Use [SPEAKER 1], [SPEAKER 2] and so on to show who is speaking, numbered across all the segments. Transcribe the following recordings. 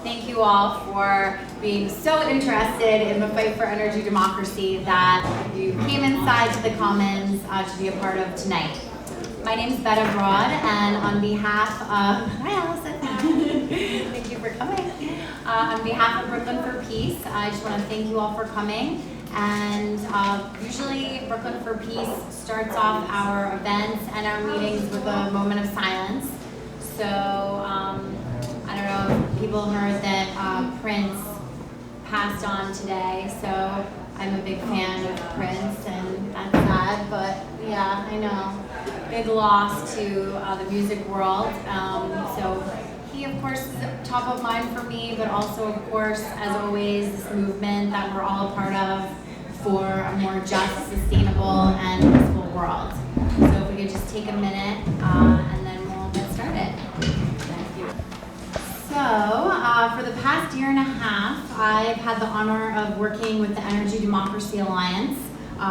[SPEAKER 1] thank you all for being so interested in the fight for energy democracy that you came inside to the Commons to be a part of tonight. My name is Betta Broad, and on behalf of, hi Allison, thank you for coming. On behalf of Brooklyn for Peace, I just want to thank you all for coming. And usually Brooklyn for Peace starts off our events and our meetings with a moment of silence. So I don't know if people heard that Prince passed on today, so I'm a big fan of Prince, and that's sad, but yeah, I know. Big loss to the music world. So he, of course, is top of mind for me, but also, of course, as always, this movement that we're all a part of for a more just, sustainable, and peaceful world. So if we could just take a minute, and then we'll get started. Thank you. So, for the past year and a half, I've had the honor of working with the Energy Democracy Alliance,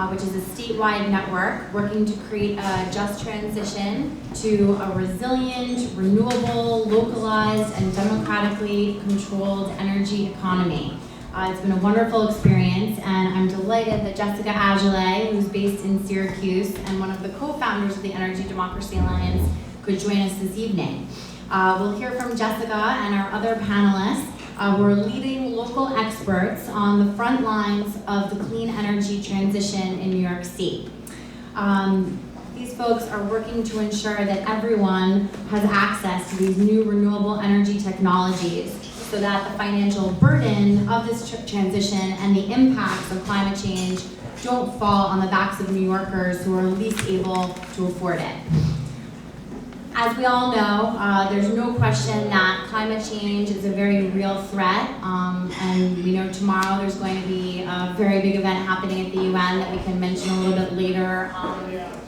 [SPEAKER 1] which is a statewide network working to create a just transition to a resilient, renewable, localized, and democratically controlled energy economy. It's been a wonderful experience, and I'm delighted that Jessica Azulay, who's based in Syracuse and one of the co-founders of the Energy Democracy Alliance, could join us this evening. We'll hear from Jessica and our other panelists who are leading local experts on the front lines of the clean energy transition in New York State. These folks are working to ensure that everyone has access to these new renewable energy technologies so that the financial burden of this transition and the impacts of climate change don't fall on the backs of New Yorkers who are least able to afford it. As we all know, there's no question that climate change is a very real threat, and we know tomorrow there's going to be a very big event happening at the UN that we can mention a little bit later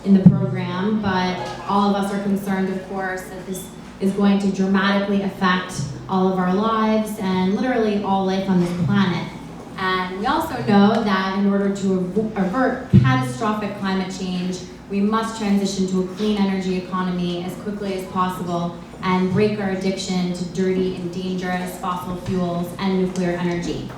[SPEAKER 1] in the program, but all of us are concerned, of course, that this is going to dramatically affect all of our lives and literally all life on this planet. And we also know that in order to avert catastrophic climate change, we must transition to a clean energy economy as quickly as possible and break our addiction to dirty and dangerous fossil fuels and nuclear energy.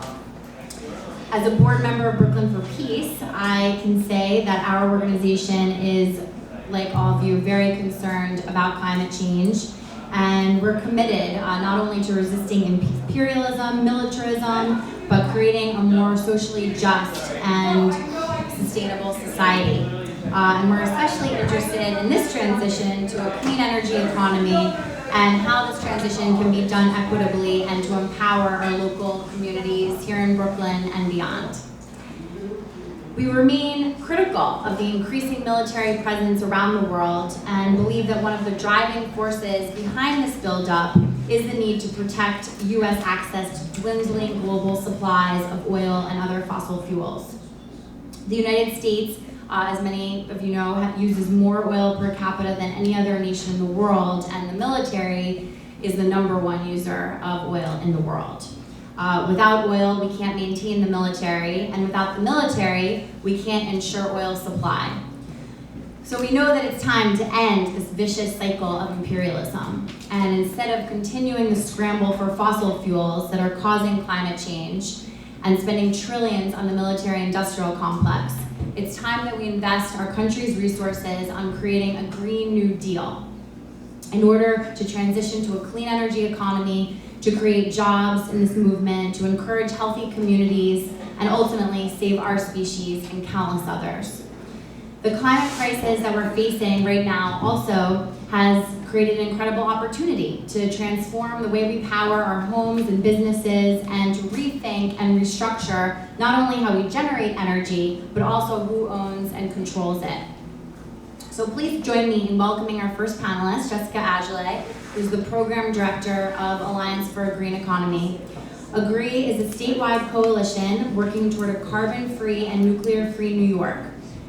[SPEAKER 1] As a board member of Brooklyn for Peace, I can say that our organization is, like all of you, very concerned about climate change. And we're committed not only to resisting imperialism, militarism, but creating a more socially just and sustainable society. And we're especially interested in this transition to a clean energy economy and how this transition can be done equitably and to empower our local communities here in Brooklyn and beyond. We remain critical of the increasing military presence around the world and believe that one of the driving forces behind this buildup is the need to protect U.S. access to dwindling global supplies of oil and other fossil fuels. The United States, as many of you know, uses more oil per capita than any other nation in the world, and the military is the #1 user of oil in the world. Without oil, we can't maintain the military, and without the military, we can't ensure oil supply. So we know that it's time to end this vicious cycle of imperialism, and instead of continuing the scramble for fossil fuels that are causing climate change and spending trillions on the military-industrial complex, it's time that we invest our country's resources on creating a Green New Deal in order to transition to a clean energy economy, to create jobs in this movement, to encourage healthy communities, and ultimately save our species and countless others. The climate crisis that we're facing right now also has created an incredible opportunity to transform the way we power our homes and businesses and to rethink and restructure not only how we generate energy, but also who owns and controls it. So please join me in welcoming our first panelist, Jessica Azulay, who's the Program Director of Alliance for a Green Economy. AGREE is a statewide coalition working toward a carbon-free and nuclear-free New York.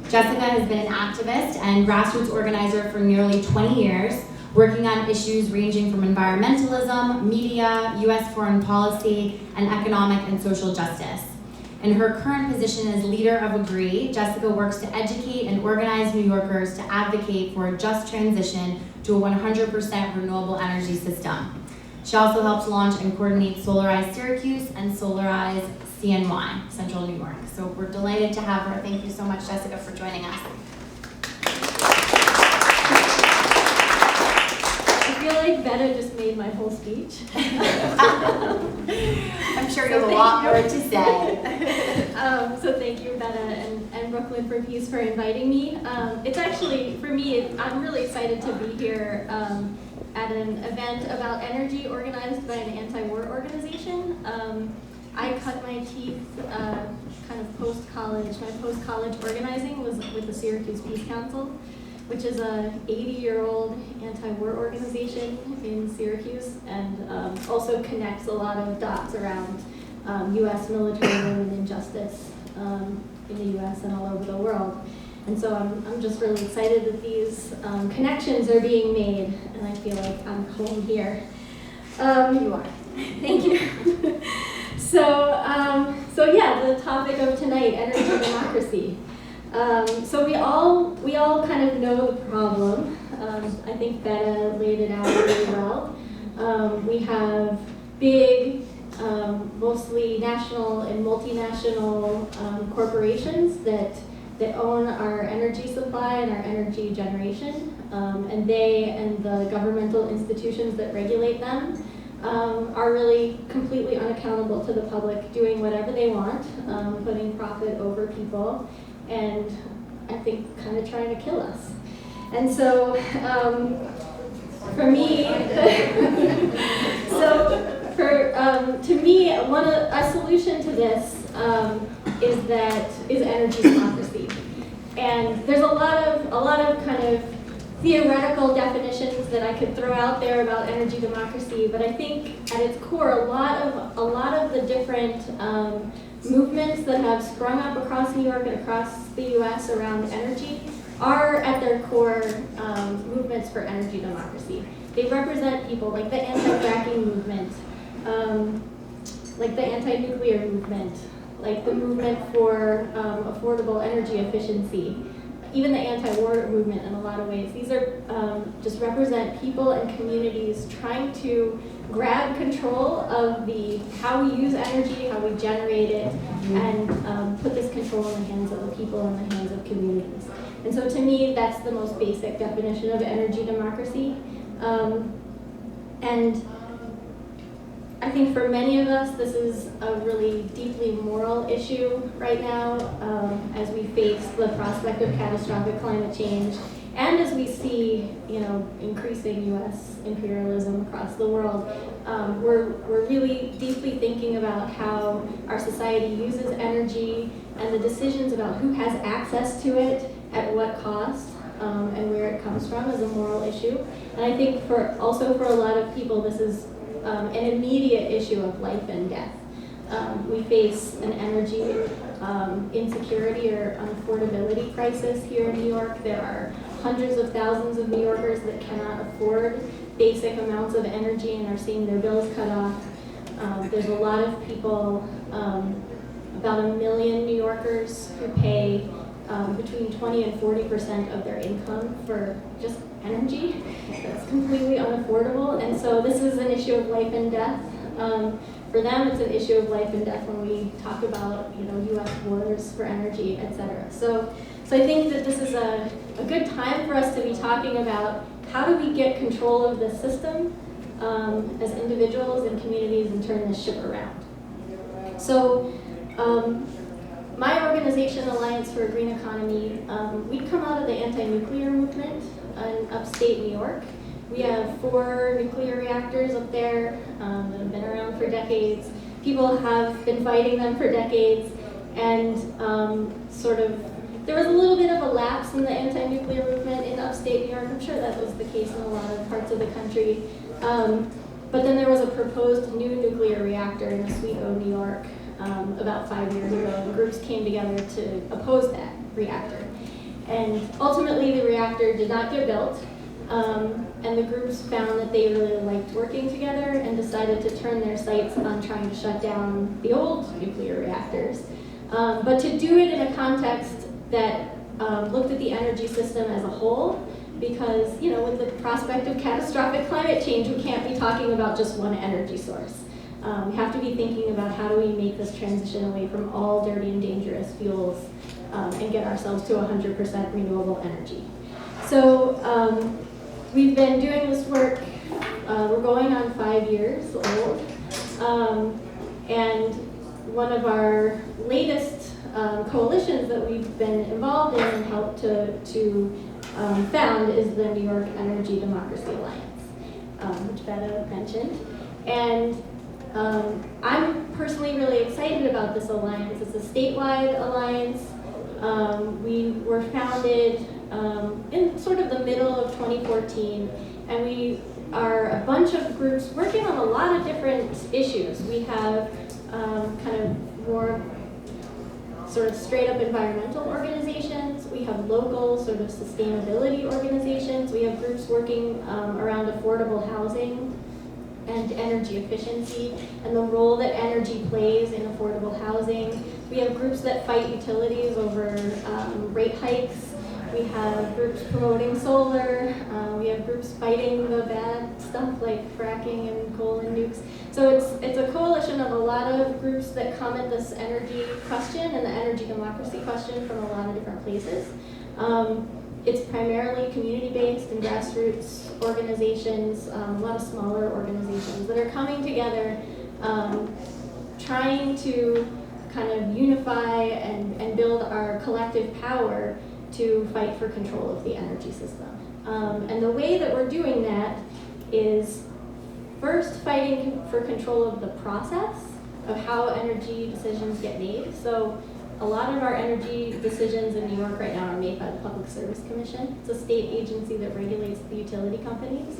[SPEAKER 1] Jessica has been an activist and grassroots organizer for nearly 20 years, working on issues ranging from environmentalism, media, U.S. foreign policy, and economic and social justice. In her current position as leader of AGREE, Jessica works to educate and organize New Yorkers to advocate for a just transition to a 100% renewable energy system. She also helped launch and coordinate Solarize Syracuse and Solarize CNY, Central New York. So we're delighted to have her. Thank you so much, Jessica, for joining us.
[SPEAKER 2] I feel like Betta just made my whole speech.
[SPEAKER 1] I'm sure you have a lot more to say.
[SPEAKER 2] So thank you, Betta and Brooklyn for Peace for inviting me. It's actually, for me, I'm really excited to be here at an event about energy organized by an anti-war organization. I cut my teeth kind of post-college. My post-college organizing was with the Syracuse Peace Council, which is a 80-year-old anti-war organization in Syracuse, and also connects a lot of dots around U.S. military women injustice in the U.S. and all over the world. And so I'm just really excited that these connections are being made, and I feel like I'm home here.
[SPEAKER 1] You are.
[SPEAKER 2] Thank you. So yeah, the topic of tonight, energy democracy. So we all kind of know the problem. I think Betta laid it out really well. We have big, mostly national and multinational corporations that own our energy supply and our energy generation, and they and the governmental institutions that regulate them are really completely unaccountable to the public, doing whatever they want, putting profit over people, and I think kind of trying to kill us. And so for me, to me, a solution to this is energy democracy. And there's a lot of kind of theoretical definitions that I could throw out there about energy democracy, but I think at its core, a lot of the different movements that have sprung up across New York and across the U.S. around energy are at their core movements for energy democracy. They represent people like the anti-fracking movement, like the anti-nuclear movement, like the movement for affordable energy efficiency, even the anti-war movement in a lot of ways. These are just represent people and communities trying to grab control of how we use energy, how we generate it, and put this control in the hands of the people and the hands of communities. And so to me, that's the most basic definition of energy democracy. And I think for many of us, this is a really deeply moral issue right now as we face the prospect of catastrophic climate change, and as we see, increasing U.S. imperialism across the world. We're really deeply thinking about how our society uses energy and the decisions about who has access to it, at what cost, and where it comes from is a moral issue. And I think for a lot of people, this is an immediate issue of life and death. We face an energy insecurity or unaffordability crisis here in New York. There are hundreds of thousands of New Yorkers that cannot afford basic amounts of energy and are seeing their bills cut off. There's a lot of people, about 1 million New Yorkers who pay between 20 and 40% of their income for just energy. That's completely unaffordable, and so this is an issue of life and death. For them, it's an issue of life and death when we talk about, U.S. wars for energy, etc. So I think that this is a good time for us to be talking about how do we get control of this system as individuals and communities and turn this ship around. So my organization, Alliance for a Green Economy, we come out of the anti-nuclear movement in upstate New York. We have 4 nuclear reactors up there that have been around for decades. People have been fighting them for decades, and there was a little bit of a lapse in the anti-nuclear movement in upstate New York. I'm sure that was the case in a lot of parts of the country. But then there was a proposed new nuclear reactor in Oswego, New York, about 5 years ago, and groups came together to oppose that reactor. And ultimately, the reactor did not get built, and the groups found that they really liked working together and decided to turn their sights on trying to shut down the old nuclear reactors. But to do it in a context that looked at the energy system as a whole because, you know, with the prospect of catastrophic climate change, we can't be talking about just one energy source. We have to be thinking about how do we make this transition away from all dirty and dangerous fuels and get ourselves to 100% renewable energy. So we've been doing this work, we're going on 5 years old, and one of our latest coalitions that we've been involved in and helped to found is the New York Energy Democracy Alliance, which Betta mentioned. And I'm personally really excited about this alliance. It's a statewide alliance. We were founded in sort of the middle of 2014, and we are a bunch of groups working on a lot of different issues. We have kind of more sort of straight up environmental organizations. We have local sort of sustainability organizations. We have groups working around affordable housing and energy efficiency and the role that energy plays in affordable housing. We have groups that fight utilities over rate hikes. We have groups promoting solar. We have groups fighting the bad stuff like fracking and coal and nukes. So it's a coalition of a lot of groups that come at this energy question and the energy democracy question from a lot of different places. It's primarily community-based and grassroots organizations, a lot of smaller organizations that are coming together, trying to kind of unify and build our collective power to fight for control of the energy system. And the way that we're doing that is first fighting for control of the process of how energy decisions get made. So a lot of our energy decisions in New York right now are made by the Public Service Commission. It's a state agency that regulates the utility companies.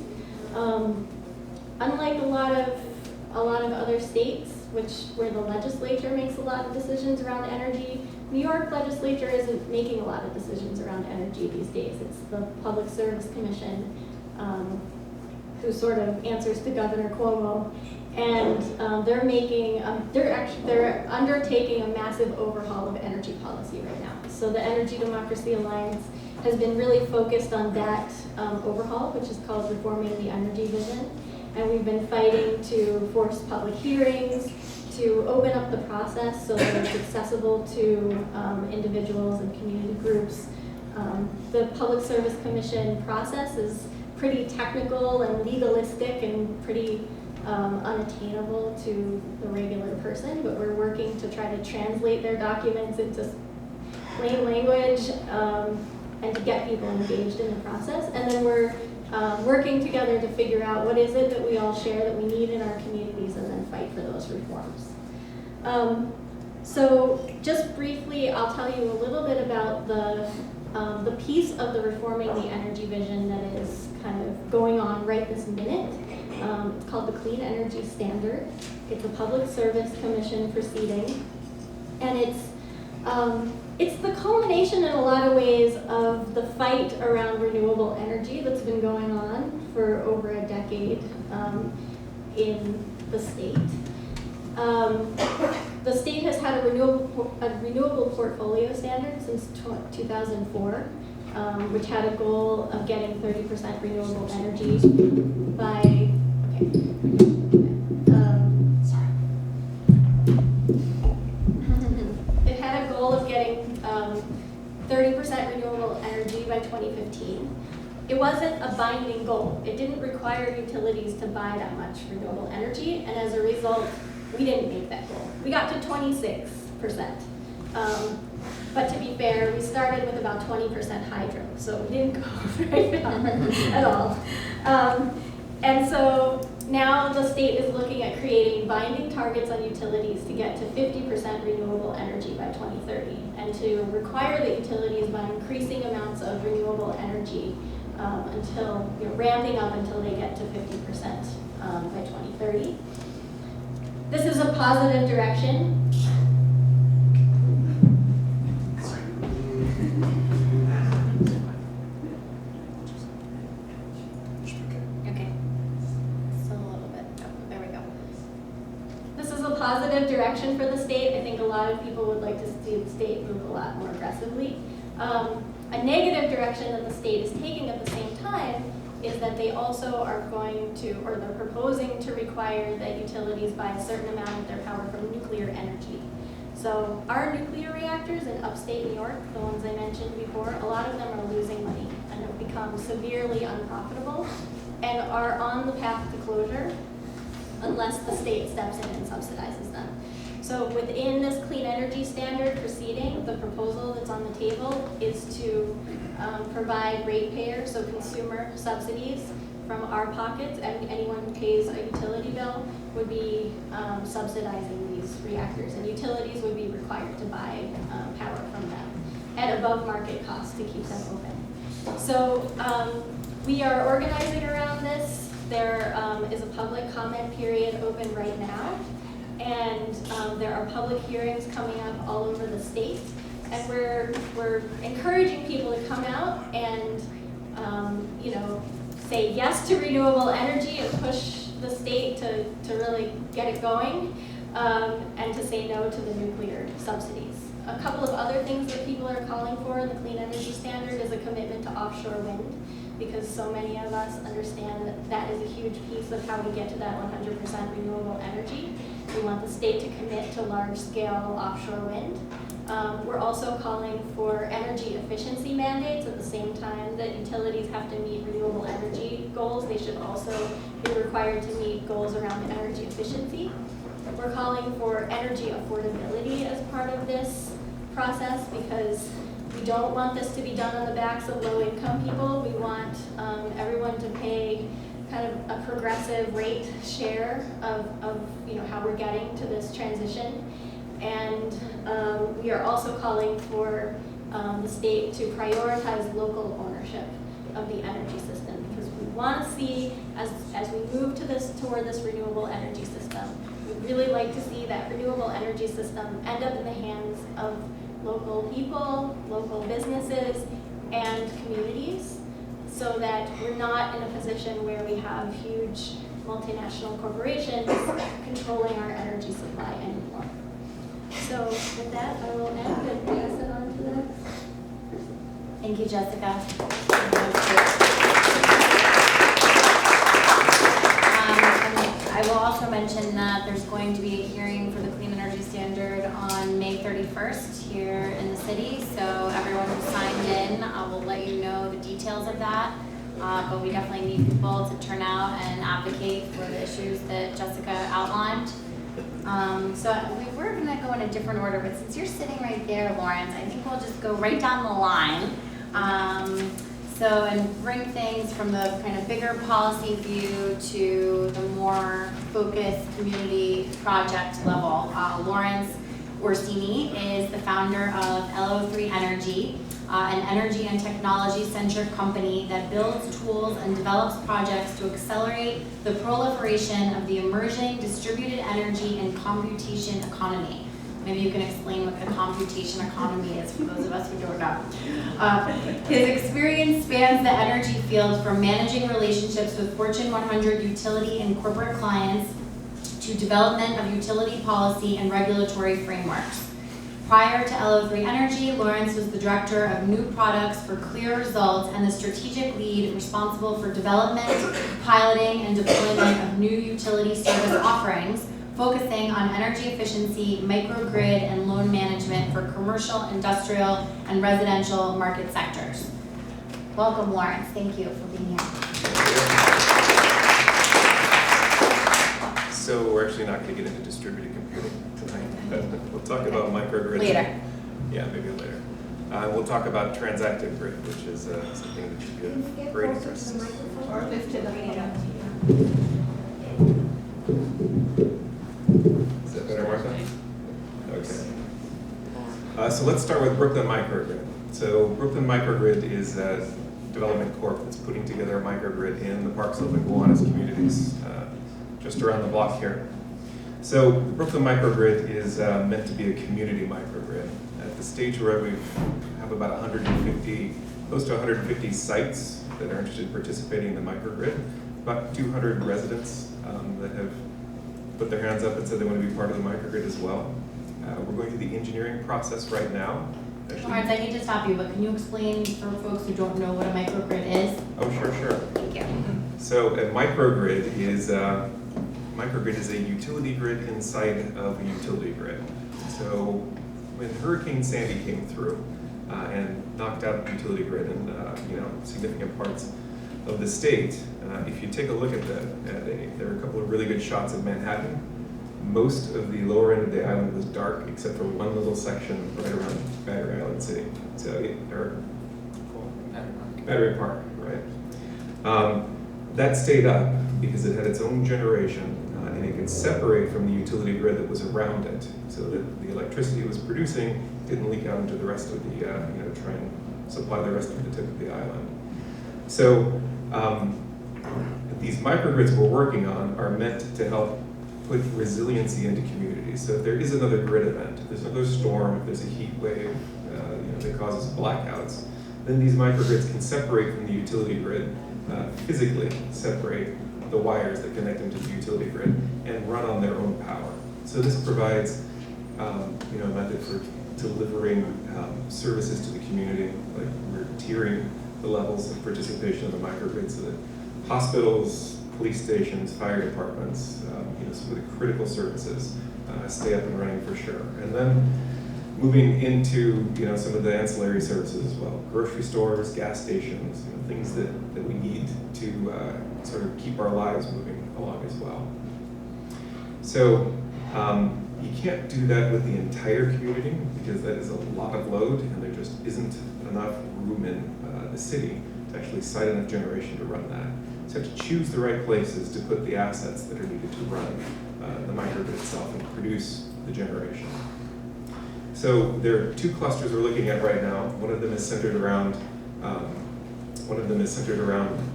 [SPEAKER 2] Unlike a lot of other states, where the legislature makes a lot of decisions around energy, New York legislature isn't making a lot of decisions around energy these days. It's the Public Service Commission who sort of answers to Governor Cuomo, and they're undertaking a massive overhaul of energy policy right now. So the Energy Democracy Alliance has been really focused on that overhaul, which is called Reforming the Energy Vision. And we've been fighting to force public hearings, to open up the process so that it's accessible to individuals and community groups. The Public Service Commission process is pretty technical and legalistic and pretty unattainable to the regular person, but we're working to try to translate their documents into plain language and to get people engaged in the process. And then we're working together to figure out what is it that we all share that we need in our communities and then fight for those reforms. So just briefly, I'll tell you a little bit about the piece of the Reforming the Energy Vision that is kind of going on right this minute. It's called the Clean Energy Standard. It's a Public Service Commission proceeding, and it's the culmination in a lot of ways of the fight around renewable energy that's been going on for over a decade in the state. The state has had a renewable portfolio standard since 2004, which had a goal of getting 30% renewable energy by it had a goal of getting 30% renewable energy by 2015. It wasn't a binding goal. It didn't require utilities to buy that much renewable energy, and as a result, we didn't make that goal. We got to 26%. But to be fair, we started with about 20% hydro, so we didn't go very far at all. And so now the state is looking at creating binding targets on utilities to get to 50% renewable energy by 2030, and to require that utilities buy increasing amounts of renewable energy until, ramping up until they get to 50% by 2030. This is a positive direction. Positive direction for the state. I think a lot of people would like to see the state move a lot more aggressively. A negative direction that the state is taking at the same time is that they also are going to, or they're proposing to require that utilities buy a certain amount of their power from nuclear energy. So our nuclear reactors in upstate New York, the ones I mentioned before, a lot of them are losing money and have become severely unprofitable and are on the path to closure unless the state steps in and subsidizes them. So within this clean energy standard proceeding, the proposal that's on the table is to provide ratepayers, so consumer subsidies from our pockets, and anyone who pays a utility bill would be subsidizing these reactors, and utilities would be required to buy power from them at above market cost to keep them open. So we are organizing around this. There is a public comment period open right now, and there are public hearings coming up all over the state, and we're encouraging people to come out and say yes to renewable energy and push the state to really get it going, and to say no to the nuclear subsidies. A couple of other things that people are calling for in the Clean Energy Standard is a commitment to offshore wind, because so many of us understand that that is a huge piece of how we get to that 100% renewable energy. We want the state to commit to large-scale offshore wind. We're also calling for energy efficiency mandates. At the same time that utilities have to meet renewable energy goals, they should also be required to meet goals around energy efficiency. We're calling for energy affordability as part of this process, because we don't want this to be done on the backs of low-income people. We want everyone to pay kind of a progressive rate share of how we're getting to this transition. And we are also calling for the state to prioritize local ownership of the energy system, because we want to see, as we move toward this renewable energy system, we'd really like to see that renewable energy system end up in the hands of local people, local businesses, and communities, so that we're not in a position where we have huge multinational corporations controlling our energy supply anymore. So with that, I will end and pass it on to the next person.
[SPEAKER 1] Thank you, Jessica. I will also mention that there's going to be a hearing for the Clean Energy Standard on May 31st here in the city. So everyone who signed in, I will let you know the details of that. But we definitely need people to turn out and advocate for the issues that Jessica outlined. So we're going to go in a different order, but since you're sitting right there, Lawrence, I think we'll just go right down the line. And bring things from the kind of bigger policy view to the more focused community project level. Lawrence Orsini is the founder of LO3 Energy, an energy and technology-centric company that builds tools and develops projects to accelerate the proliferation of the emerging distributed energy and computation economy. Maybe you can explain what the computation economy is for those of us who don't know. His experience spans the energy field, from managing relationships with Fortune 100 utility and corporate clients to development of utility policy and regulatory frameworks. Prior to LO3 Energy, Lawrence was the director of new products for Clear Results and the strategic lead responsible for development, piloting, and deployment of new utility service offerings, focusing on energy efficiency, microgrid, and loan management for commercial, industrial, and residential market sectors. Welcome, Lawrence. Thank you for being here.
[SPEAKER 3] So we're actually not going to get into distributed computing tonight. We'll talk about microgrids.
[SPEAKER 1] Later.
[SPEAKER 3] Yeah, maybe later. We'll talk about transactive grid, which is something that should be of great interest.
[SPEAKER 4] Or lift it up.
[SPEAKER 3] Is that better, Martha? Okay. So let's start with Brooklyn Microgrid. So Brooklyn Microgrid is a development corp that's putting together a microgrid in the Park Slope and Gowanus communities, just around the block here. So the Brooklyn Microgrid is meant to be a community microgrid. At the stage where we have about 150, close to 150 sites that are interested in participating in the microgrid, about 200 residents that have put their hands up and said they want to be part of the microgrid as well. We're going through the engineering process right now.
[SPEAKER 1] Lawrence, I need to stop you, but can you explain for folks who don't know what a microgrid is?
[SPEAKER 3] Oh, sure.
[SPEAKER 1] Thank you.
[SPEAKER 3] So a microgrid is a utility grid inside of a utility grid. So when Hurricane Sandy came through and knocked out the utility grid in significant parts of the state, if you take a look at there are a couple of really good shots of Manhattan. Most of the lower end of the island was dark, except for one little section right around Battery Island City. Battery Park, right? That stayed up because it had its own generation, and it could separate from the utility grid that was around it, so that the electricity it was producing didn't leak out into the rest of the, try and supply the rest of the tip of the island. So these microgrids we're working on are meant to help put resiliency into communities. So if there is another grid event, if there's another storm, if there's a heat wave that causes blackouts, then these microgrids can separate from the utility grid, physically separate the wires that connect them to the utility grid and run on their own power. So this provides a method for delivering services to the community, like we're tiering the levels of participation in the microgrid so that hospitals, police stations, fire departments, some of the critical services stay up and running for sure. And then moving into some of the ancillary services as well, grocery stores, gas stations, things that we need to sort of keep our lives moving along as well. So you can't do that with the entire community because that is a lot of load and there just isn't enough room in the city to actually site enough generation to run that. So you have to choose the right places to put the assets that are needed to run the microgrid itself and produce the generation. So there are two clusters we're looking at right now. One of them is centered around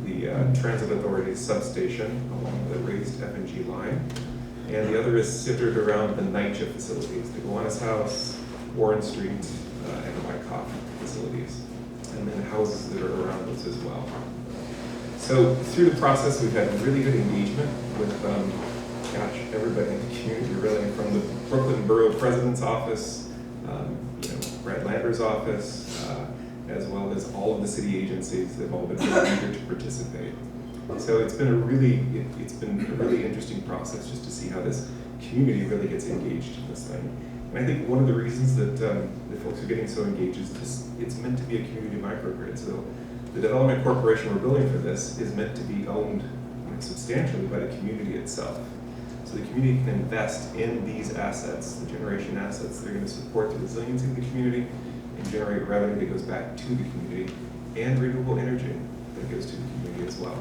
[SPEAKER 3] the Transit Authority's substation along the raised F&G line, and the other is centered around the NYCHA facilities, the Gowanus House, Warren Street, and the Wyckoff facilities, and then houses that are around those as well. So through the process, we've had really good engagement with, everybody in the community, really, from the Brooklyn Borough President's office, Brad Lander's office, as well as all of the city agencies. They've all been really eager to participate. So it's been a really interesting process just to see how this community really gets engaged in this thing. And I think one of the reasons that the folks are getting so engaged is just, it's meant to be a community microgrid. So the development corporation we're building for this is meant to be owned substantially by the community itself. So the community can invest in these assets, the generation assets that are going to support the resiliency of the community and generate revenue that goes back to the community and renewable energy that goes to the community as well.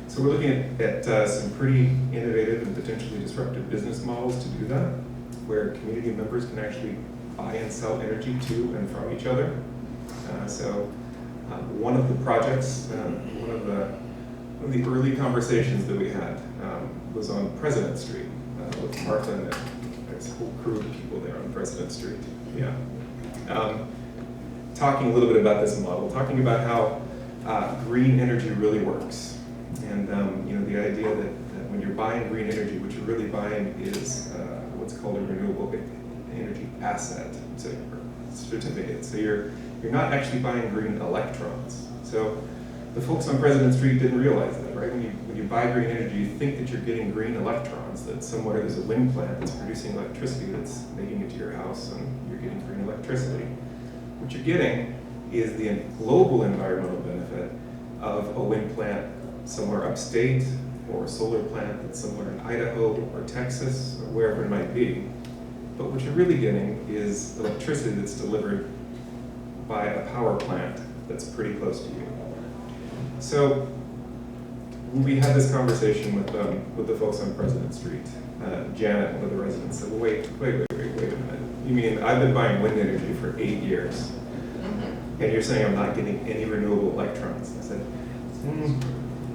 [SPEAKER 3] So we're looking at some pretty innovative and potentially disruptive business models to do that, where community members can actually buy and sell energy to and from each other. One of the projects, one of the early conversations that we had was on President Street with Martha and there's a whole crew of people there on President Street. Yeah. Talking a little bit about this model, talking about how green energy really works. And the idea that when you're buying green energy, what you're really buying is what's called a renewable energy asset, so certificate. So you're not actually buying green electrons. So the folks on President Street didn't realize that, right? When you buy green energy, you think that you're getting green electrons, that somewhere there's a wind plant that's producing electricity that's making it to your house and you're getting green electricity. What you're getting is the global environmental benefit of a wind plant somewhere upstate, or a solar plant that's somewhere in Idaho or Texas or wherever it might be. But what you're really getting is electricity that's delivered by a power plant that's pretty close to you. So we had this conversation with the folks on President Street. Janet, one of the residents, said, well, wait a minute. You mean I've been buying wind energy for 8 years, and you're saying I'm not getting any renewable electrons? I said,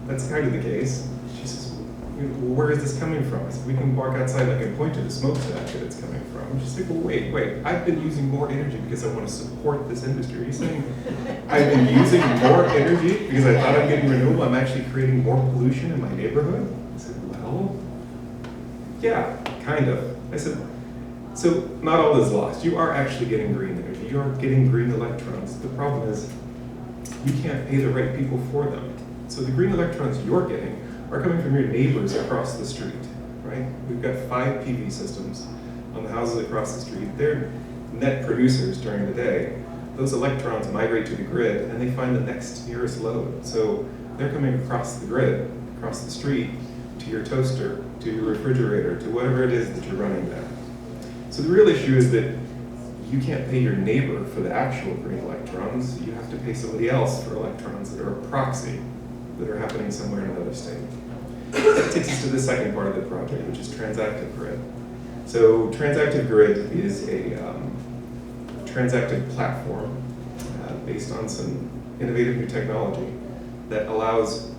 [SPEAKER 3] that's kind of the case. She says, well, where is this coming from? I said, we can walk outside and I can point to the smokestack that it's coming from. She's like, well, wait, I've been using more energy because I want to support this industry. Are you saying I've been using more energy because I thought I'm getting renewable? I'm actually creating more pollution in my neighborhood? I said, well, yeah, kind of. I said, So not all is lost. You are actually getting green energy. You are getting green electrons. The problem is you can't pay the right people for them. So the green electrons you're getting are coming from your neighbors across the street, right? We've got 5 PV systems on the houses across the street. They're net producers during the day. Those electrons migrate to the grid and they find the next nearest load. So they're coming across the grid, across the street, to your toaster, to your refrigerator, to whatever it is that you're running there. So the real issue is that you can't pay your neighbor for the actual green electrons. You have to pay somebody else for electrons that are a proxy, that are happening somewhere in another state. That takes us to the second part of the project, which is transactive grid. So transactive grid is a transactive platform based on some innovative new technology that allows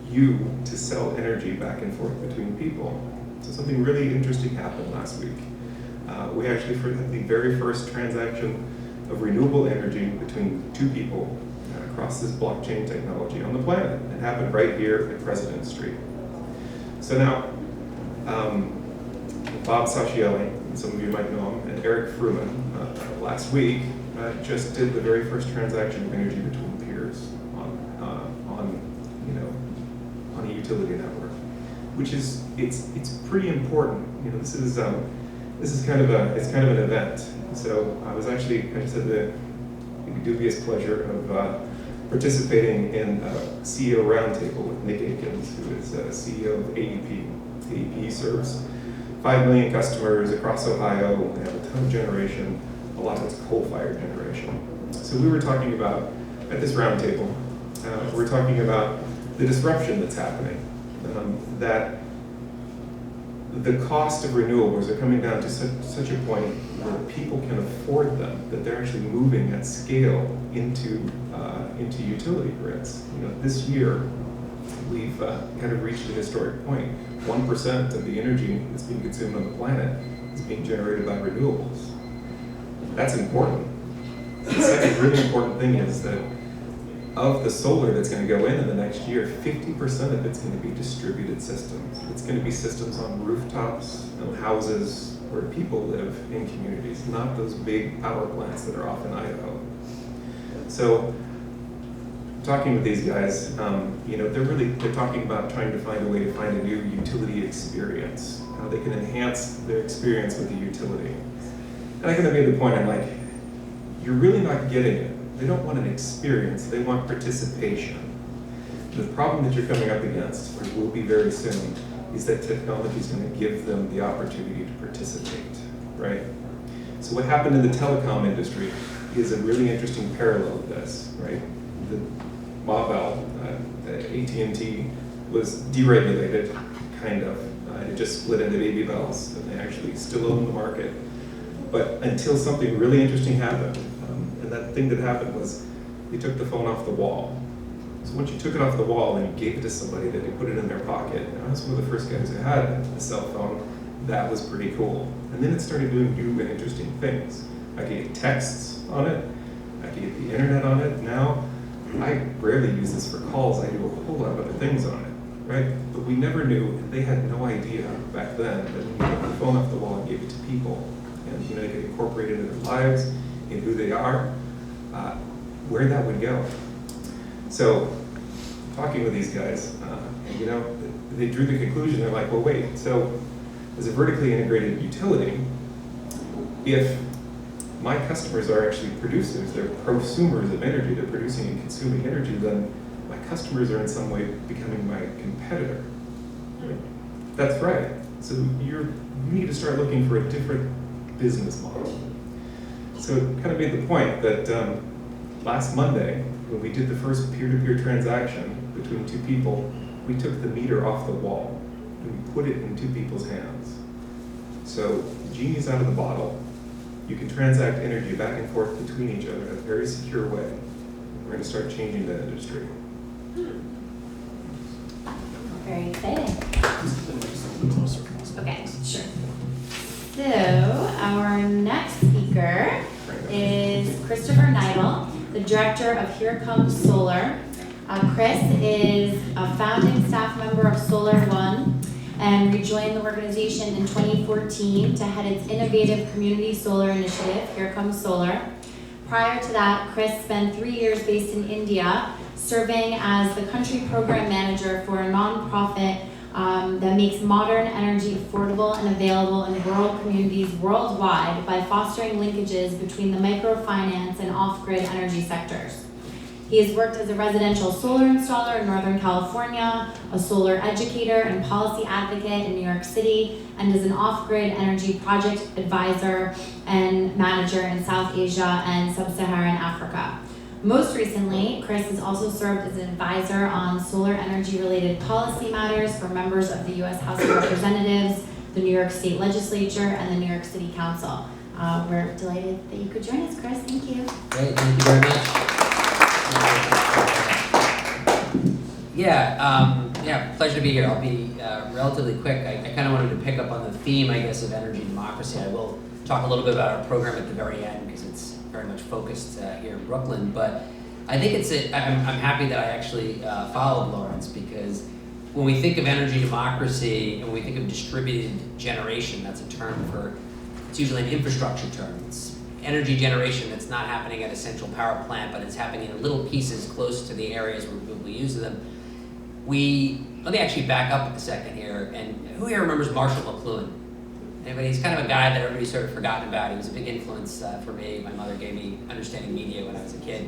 [SPEAKER 3] you to sell energy back and forth between people. So something really interesting happened last week. We actually had the very first transaction of renewable energy between 2 people across this blockchain technology on the planet. It happened right here at President Street. So now, Bob Sacchielli, and some of you might know him, and Eric Fruman last week just did the very first transaction of energy between peers on a utility network, which is it's pretty important. This is kind of an event. So I just had the dubious pleasure of participating in a CEO roundtable with Nick Akins, who is CEO of AEP. AEP serves 5 million customers across Ohio. They have a ton of generation. A lot of it's coal-fired generation. So we were talking about, at this roundtable, we're talking about the disruption that's happening, that the cost of renewables are coming down to such a point where people can afford them, that they're actually moving at scale into utility grids. This year, we've kind of reached a historic point. 1% of the energy that's being consumed on the planet is being generated by renewables. That's important. The second really important thing is that of the solar that's going to go in the next year, 50% of it's going to be distributed systems. It's going to be systems on rooftops, houses, where people live in communities, not those big power plants that are off in Idaho. So, talking with these guys, they're talking about trying to find a way to find a new utility experience, how they can enhance their experience with the utility. And I kind of made the point, I'm like, you're really not getting it. They don't want an experience, they want participation. The problem that you're coming up against, or will be very soon, is that technology is going to give them the opportunity to participate, right? So what happened in the telecom industry is a really interesting parallel to this, right? The MaBel, AT&T, was deregulated, kind of. It just split into baby bells, and they actually still own the market. But until something really interesting happened, and that thing that happened was they took the phone off the wall. So once you took it off the wall and you gave it to somebody that they put it in their pocket, and I was one of the first guys who had a cell phone, that was pretty cool. And then it started doing new and interesting things. I could get texts on it, I could get the internet on it. Now, I rarely use this for calls, I do a whole lot of other things on it, right? But we never knew, they had no idea back then that when you took the phone off the wall and gave it to people, and they could incorporate it into their lives, in who they are, where that would go. So, talking with these guys, they drew the conclusion, they're like, well, wait, so as a vertically integrated utility, if my customers are actually producers, they're prosumers of energy, they're producing and consuming energy, then my customers are in some way becoming my competitor. That's right. So you need to start looking for a different business model. So it kind of made the point that last Monday, when we did the first peer-to-peer transaction between 2 people, we took the meter off the wall and we put it in 2 people's hands. So the genie's out of the bottle. You can transact energy back and forth between each other in a very secure way. We're going to start changing that industry.
[SPEAKER 1] Very exciting. Okay, sure. So our next speaker is Christopher Neidl, the director of Here Comes Solar. Chris is a founding staff member of Solar One and rejoined the organization in 2014 to head its innovative community solar initiative, Here Comes Solar. Prior to that, Chris spent 3 years based in India, serving as the country program manager for a nonprofit that makes modern energy affordable and available in rural communities worldwide by fostering linkages between the microfinance and off-grid energy sectors. He has worked as a residential solar installer in Northern California, a solar educator and policy advocate in New York City, and is an off-grid energy project advisor and manager in South Asia and Sub-Saharan Africa. Most recently, Chris has also served as an advisor on solar energy-related policy matters for members of the U.S. House of Representatives, the New York State Legislature, and the New York City Council. We're delighted that you could join us, Chris. Thank you.
[SPEAKER 5] Great, thank you very much. Yeah, pleasure to be here. I'll be relatively quick. I kind of wanted to pick up on the theme, I guess, of energy democracy. I will talk a little bit about our program at the very end because it's very much focused here in Brooklyn. But I think I'm happy that I actually followed Lawrence, because when we think of energy democracy and when we think of distributed generation, that's a term it's usually an infrastructure term. It's energy generation that's not happening at a central power plant, but it's happening in little pieces close to the areas where people use them. Let me actually back up a second here. And who here remembers Marshall McLuhan? Anybody? He's kind of a guy that everybody's sort of forgotten about. He was a big influence for me. My mother gave me understanding media when I was a kid,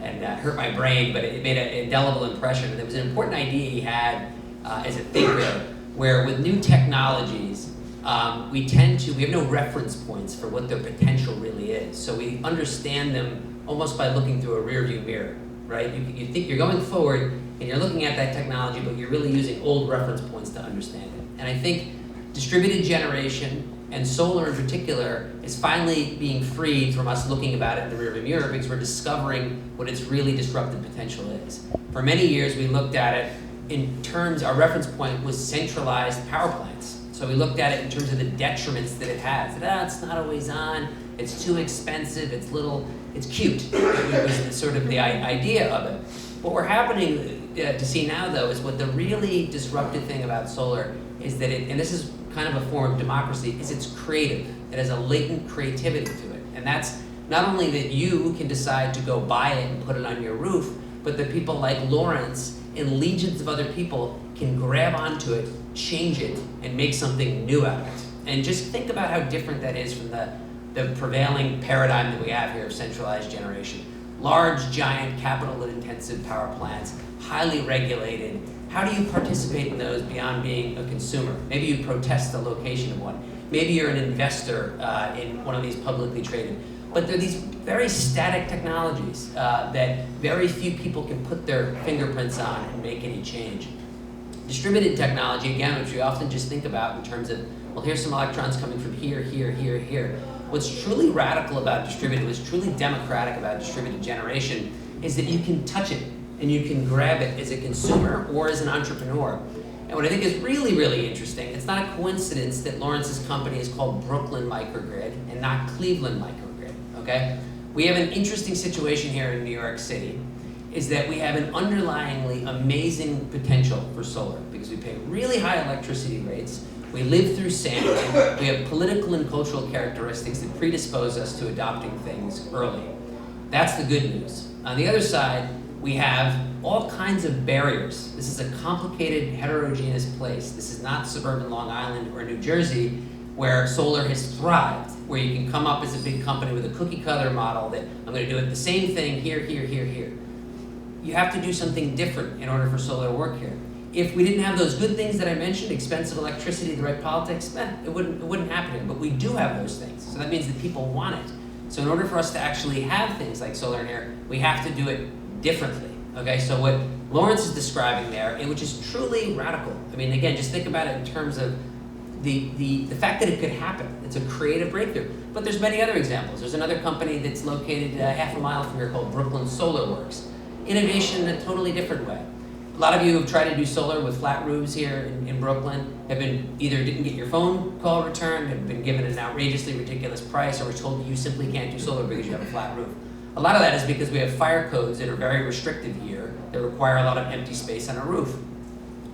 [SPEAKER 5] and hurt my brain, but it made an indelible impression. And it was an important idea he had as a thinker, where with new technologies, we have no reference points for what their potential really is. So we understand them almost by looking through a rearview mirror, right? You think you're going forward and you're looking at that technology, but you're really using old reference points to understand it. And I think distributed generation and solar in particular is finally being freed from us looking about it in the rearview mirror, because we're discovering what its really disruptive potential is. For many years, we looked at it in terms, our reference point was centralized power plants. So we looked at it in terms of the detriments that it has. It's not always on, it's too expensive, it's little, it's cute. It was sort of the idea of it. What we're happening to see now, though, is what the really disruptive thing about solar is that and this is kind of a form of democracy, is it's creative. It has a latent creativity to it. And that's not only that you can decide to go buy it and put it on your roof, but that people like Lawrence and legions of other people can grab onto it, change it, and make something new out of it. And just think about how different that is from the prevailing paradigm that we have here of centralized generation. Large, giant, capital-intensive power plants, highly regulated. How do you participate in those beyond being a consumer? Maybe you protest the location of one. Maybe you're an investor in one of these publicly traded. But they're these very static technologies that very few people can put their fingerprints on and make any change. Distributed technology, again, which we often just think about in terms of, well, here's some electrons coming from here, here, here, here. What's truly radical about distributed, what's truly democratic about distributed generation is that you can touch it and you can grab it as a consumer or as an entrepreneur. And what I think is really, really interesting, it's not a coincidence that Lawrence's company is called Brooklyn Microgrid and not Cleveland Microgrid, okay? We have an interesting situation here in New York City, is that we have an underlyingly amazing potential for solar because we pay really high electricity rates, we live through sand, we have political and cultural characteristics that predispose us to adopting things early. That's the good news. On the other side, we have all kinds of barriers. This is a complicated, heterogeneous place. This is not suburban Long Island or New Jersey where solar has thrived, where you can come up as a big company with a cookie cutter model that I'm going to do it the same thing here, here, here, here. You have to do something different in order for solar to work here. If we didn't have those good things that I mentioned, expensive electricity, the right politics, it wouldn't happen here. But we do have those things. So that means that people want it. So in order for us to actually have things like solar in here, we have to do it differently. Okay, so what Lawrence is describing there, which is truly radical. I mean, again, just think about it in terms of the fact that it could happen. It's a creative breakthrough. But there's many other examples. There's another company that's located half a mile from here called Brooklyn Solar Works. Innovation in a totally different way. A lot of you who have tried to do solar with flat roofs here in Brooklyn have been either didn't get your phone call returned, have been given an outrageously ridiculous price, or were told you simply can't do solar because you have a flat roof. A lot of that is because we have fire codes that are very restrictive here that require a lot of empty space on a roof.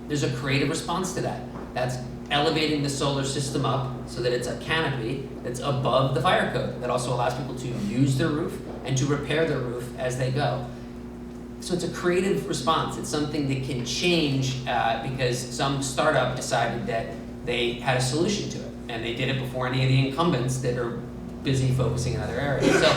[SPEAKER 5] There's a creative response to that. That's elevating the solar system up so that it's a canopy that's above the fire code. That also allows people to use their roof and to repair their roof as they go. So it's a creative response. It's something that can change because some startup decided that they had a solution to it, and they did it before any of the incumbents that are busy focusing in other areas. So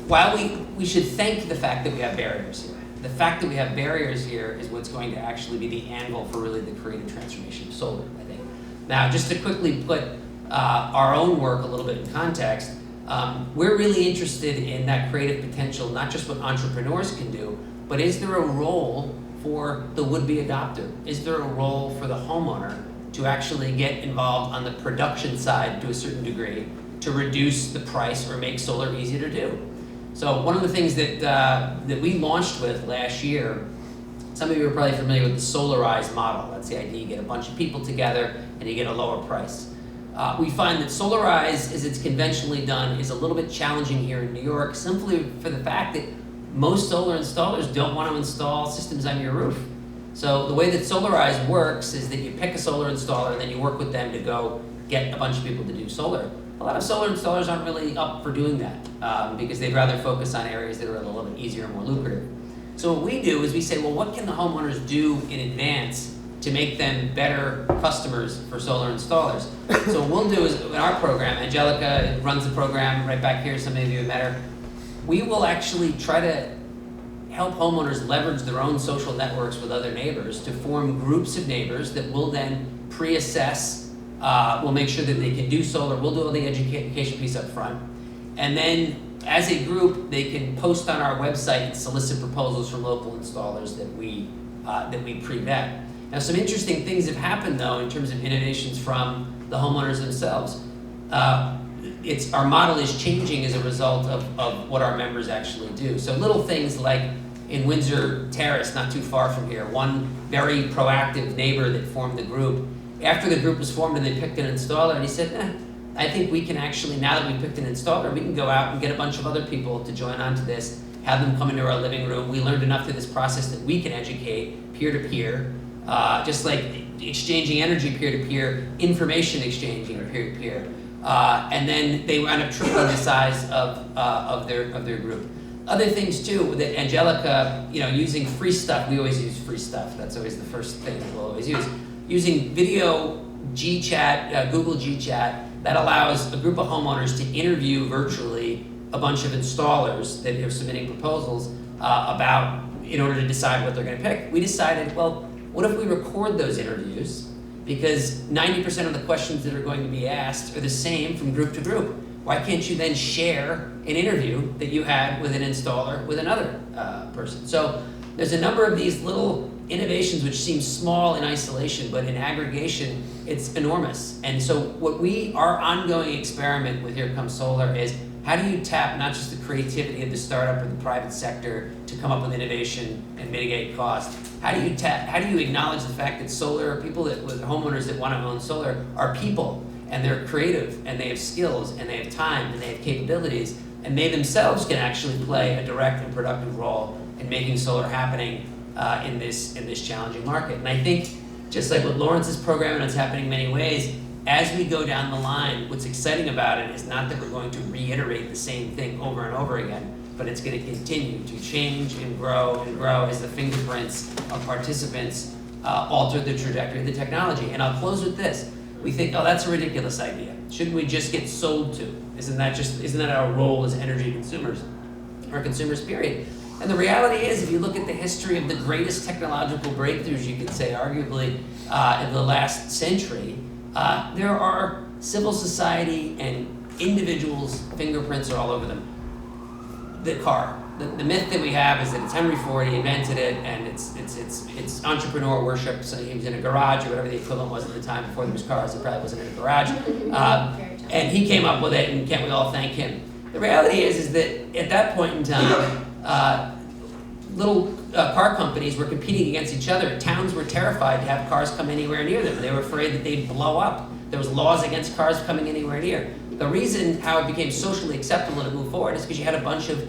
[SPEAKER 5] while we should thank the fact that we have barriers here, the fact that we have barriers here is what's going to actually be the anvil for really the creative transformation of solar, I think. Now, just to quickly put our own work a little bit in context, we're really interested in that creative potential, not just what entrepreneurs can do, but is there a role for the would-be adopter? Is there a role for the homeowner to actually get involved on the production side to a certain degree to reduce the price or make solar easier to do? So one of the things that we launched with last year, some of you are probably familiar with the solarized model. That's the idea: you get a bunch of people together and you get a lower price. We find that solarized, as it's conventionally done, is a little bit challenging here in New York, simply for the fact that most solar installers don't want to install systems on your roof. So the way that solarized works is that you pick a solar installer and then you work with them to go get a bunch of people to do solar. A lot of solar installers aren't really up for doing that because they'd rather focus on areas that are a little bit easier and more lucrative. So what we do is we say, well, what can the homeowners do in advance to make them better customers for solar installers? So what we'll do is, in our program, Angelica runs the program right back here, some of you have met her, we will actually try to help homeowners leverage their own social networks with other neighbors to form groups of neighbors that will then pre-assess, we'll make sure that they can do solar, we'll do all the education piece up front, and then as a group they can post on our website and solicit proposals from local installers that we pre-vet. Now, some interesting things have happened though in terms of innovations from the homeowners themselves. Our model is changing as a result of what our members actually do. So little things like in Windsor Terrace, not too far from here, one very proactive neighbor that formed the group, after the group was formed and they picked an installer, and he said, I think we can actually, now that we picked an installer, we can go out and get a bunch of other people to join onto this, have them come into our living room. We learned enough through this process that we can educate peer-to-peer, just like exchanging energy peer-to-peer, information exchanging peer-to-peer. And then they wound up tripling the size of their group. Other things too, that Angelica, using free stuff, we always use free stuff. That's always the first thing that we'll always use. Using video G-Chat, Google G-Chat, that allows a group of homeowners to interview virtually a bunch of installers that are submitting proposals in order to decide what they're going to pick. We decided, well, what if we record those interviews? Because 90% of the questions that are going to be asked are the same from group to group. Why can't you then share an interview that you had with an installer with another person? So there's a number of these little innovations which seem small in isolation, but in aggregation, it's enormous. And so our ongoing experiment with Here Comes Solar is, how do you tap not just the creativity of the startup or the private sector to come up with innovation and mitigate cost? How do you acknowledge the fact that solar, with homeowners that want to own solar, are people, and they're creative, and they have skills, and they have time, and they have capabilities, and they themselves can actually play a direct and productive role in making solar happening in this challenging market. And I think, just like with Lawrence's program, and it's happening in many ways, as we go down the line, what's exciting about it is not that we're going to reiterate the same thing over and over again, but it's going to continue to change and grow as the fingerprints of participants alter the trajectory of the technology. And I'll close with this. We think, oh, that's a ridiculous idea. Shouldn't we just get sold to? Isn't that our role as energy consumers, or consumers, period? And the reality is, if you look at the history of the greatest technological breakthroughs, you could say arguably in the last century, there are civil society and individuals' fingerprints are all over them. The car. The myth that we have is that it's Henry Ford, he invented it, and it's entrepreneur worship. So he was in a garage, or whatever the equivalent was at the time before there was cars. He probably wasn't in a garage, and he came up with it. And can't we all thank him? The reality is that at that point in time, little car companies were competing against each other. Towns were terrified to have cars come anywhere near them. They were afraid that they'd blow up. There was laws against cars coming anywhere near. The reason how it became socially acceptable to move forward is because you had a bunch of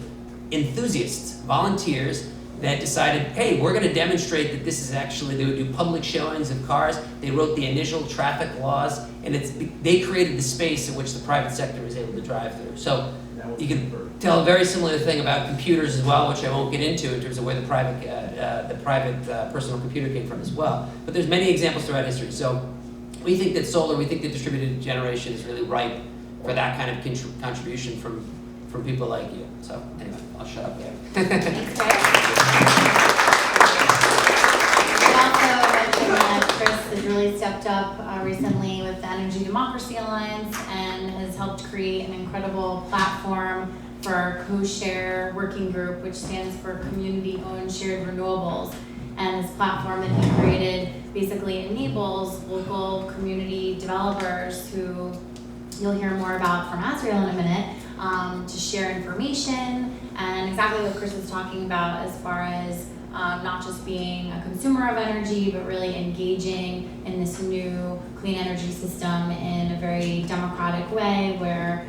[SPEAKER 5] enthusiasts, volunteers, that decided, hey, we're going to demonstrate that this is actually, they would do public showings of cars. They wrote the initial traffic laws, and they created the space in which the private sector was able to drive through. So you can tell a very similar thing about computers as well, which I won't get into in terms of where the private personal computer came from as well. But there's many examples throughout history. So we think that solar, we think that distributed generation is really ripe for that kind of contribution from people like you. So anyway, I'll shut up there.
[SPEAKER 1] Thanks, Greg. We also mentioned that Chris has really stepped up recently with the Energy Democracy Alliance and has helped create an incredible platform for our co-share working group, which stands for Community-Owned Shared Renewables. And this platform that he created basically enables local community developers, who you'll hear more about from Azriel in a minute, to share information and exactly what Chris was talking about as far as not just being a consumer of energy, but really engaging in this new clean energy system in a very democratic way where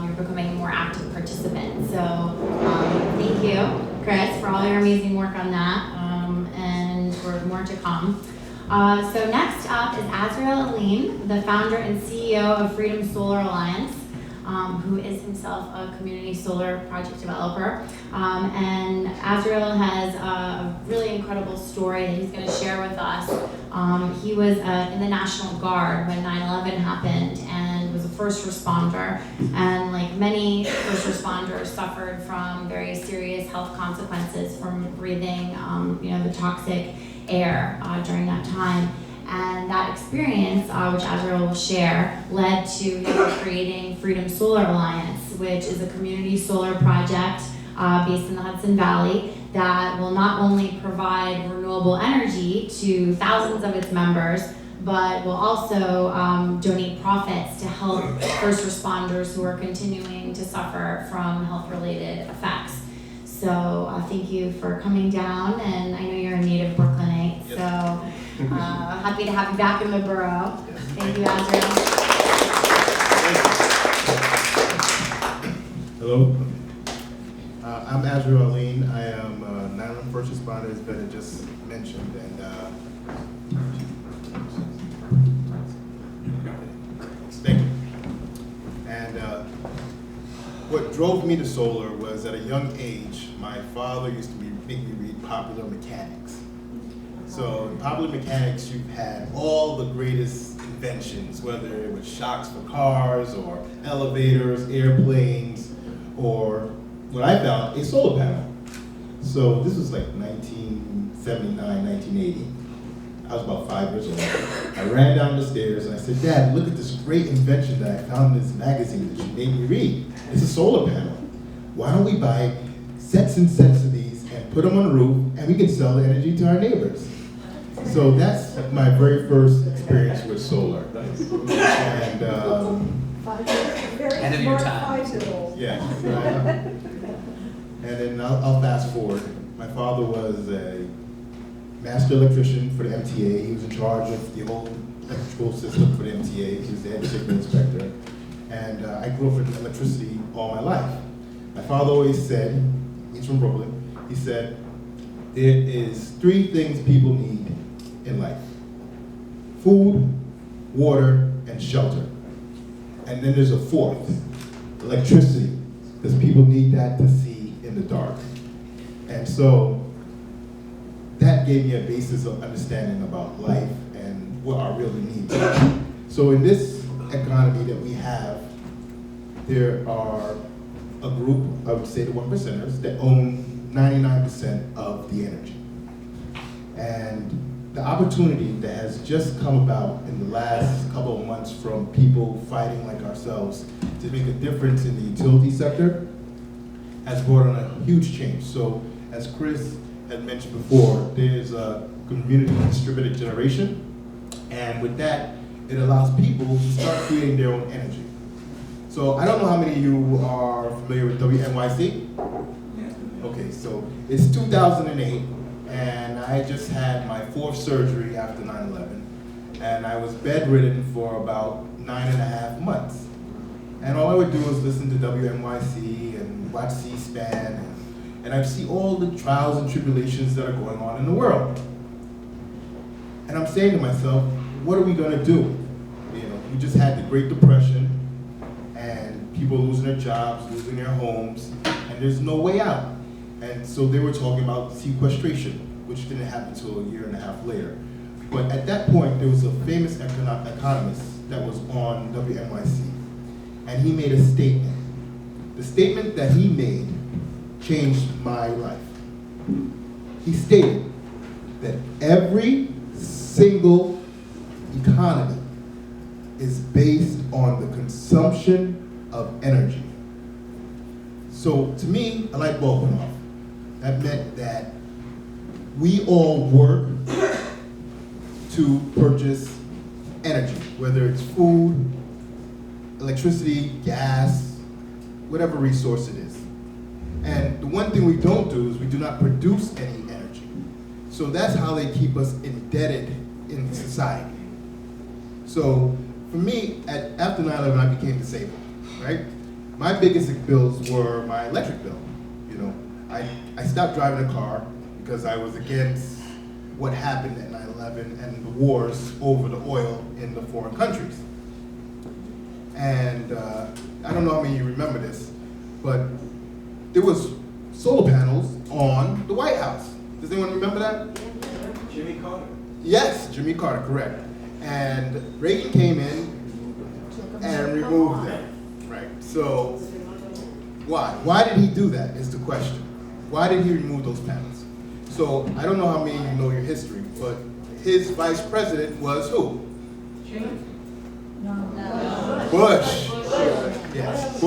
[SPEAKER 1] you're becoming a more active participant. So thank you, Chris, for all your amazing work on that, and for more to come. So next up is Azriel Alleyne, the founder and CEO of Freedom Solar Alliance, who is himself a community solar project developer. And Azriel has a really incredible story that he's going to share with us. He was in the National Guard when 9/11 happened and was a first responder. And like many first responders, suffered from very serious health consequences from breathing, the toxic air during that time. And that experience, which Azriel will share, led to him creating Freedom Solar Alliance, which is a community solar project based in the Hudson Valley that will not only provide renewable energy to thousands of its members, but will also donate profits to help first responders who are continuing to suffer from health-related effects. So thank you for coming down, and I know you're a native Brooklynite, so happy to have you back in the borough. Thank you, Azriel.
[SPEAKER 6] Hello, I'm Azriel Alleyne. I am a 9/11 first responder, as Ben had just mentioned, and thank you. And what drove me to solar was at a young age, my father used to make me read Popular Mechanics. So in Popular Mechanics, you've had all the greatest inventions, whether it was shocks for cars or elevators, airplanes, or what I found, a solar panel. So this was like 1979, 1980. I was about 5 years old. I ran down the stairs and I said, Dad, look at this great invention that I found in this magazine that you made me read. It's a solar panel. Why don't we buy sets and sets of these and put them on the roof, and we can sell the energy to our neighbors? So that's my very first experience with solar. And
[SPEAKER 5] End of your time.
[SPEAKER 6] yeah. And then I'll fast forward. My father was a master electrician for the MTA. He was in charge of the whole electrical system for the MTA. He was the head signal inspector. And I grew up with electricity all my life. My father always said, he's from Brooklyn, he said, there is 3 things people need in life: food, water, and shelter. And then there's a 4th, electricity, because people need that to see in the dark. And so that gave me a basis of understanding about life and what our real needs are. So in this economy that we have, there are a group, I would say the 1%ers, that own 99% of the energy. And the opportunity that has just come about in the last couple of months from people fighting like ourselves to make a difference in the utility sector has brought on a huge change. So as Chris had mentioned before, there's a community distributed generation, and with that, it allows people to start creating their own energy. So I don't know how many of you are familiar with WNYC? Okay, so it's 2008, and I just had my 4th surgery after 9/11, and I was bedridden for about 9.5 months. And all I would do was listen to WNYC and watch C-SPAN and I see all the trials and tribulations that are going on in the world. And I'm saying to myself, what are we gonna do? You know, we just had the Great Depression, and people losing their jobs, losing their homes, and there's no way out. And so they were talking about sequestration, which didn't happen until a year and a half later. But at that point, there was a famous economist that was on WNYC, and he made a statement. The statement that he made changed my life. He stated that every single economy is based on the consumption of energy. So to me, a light bulb went off. That meant that we all work to purchase energy, whether it's food, electricity, gas, whatever resource it is. And the one thing we don't do is we do not produce any energy. So that's how they keep us indebted in society. So for me, after 9/11, I became disabled, right? My biggest bills were my electric bill. You know, I stopped driving a car because I was against what happened at 9/11 and the wars over the oil in the foreign countries. And I don't know how many of you remember this, but there was solar panels on the White House. Does anyone remember that?
[SPEAKER 3] Jimmy Carter.
[SPEAKER 6] Yes, Jimmy Carter, correct. And Reagan came in and removed them. Right. So why? Why did he do that is the question. Why did he remove those panels? So I don't know how many of you know your history, but his vice president was who? Bush. Yes.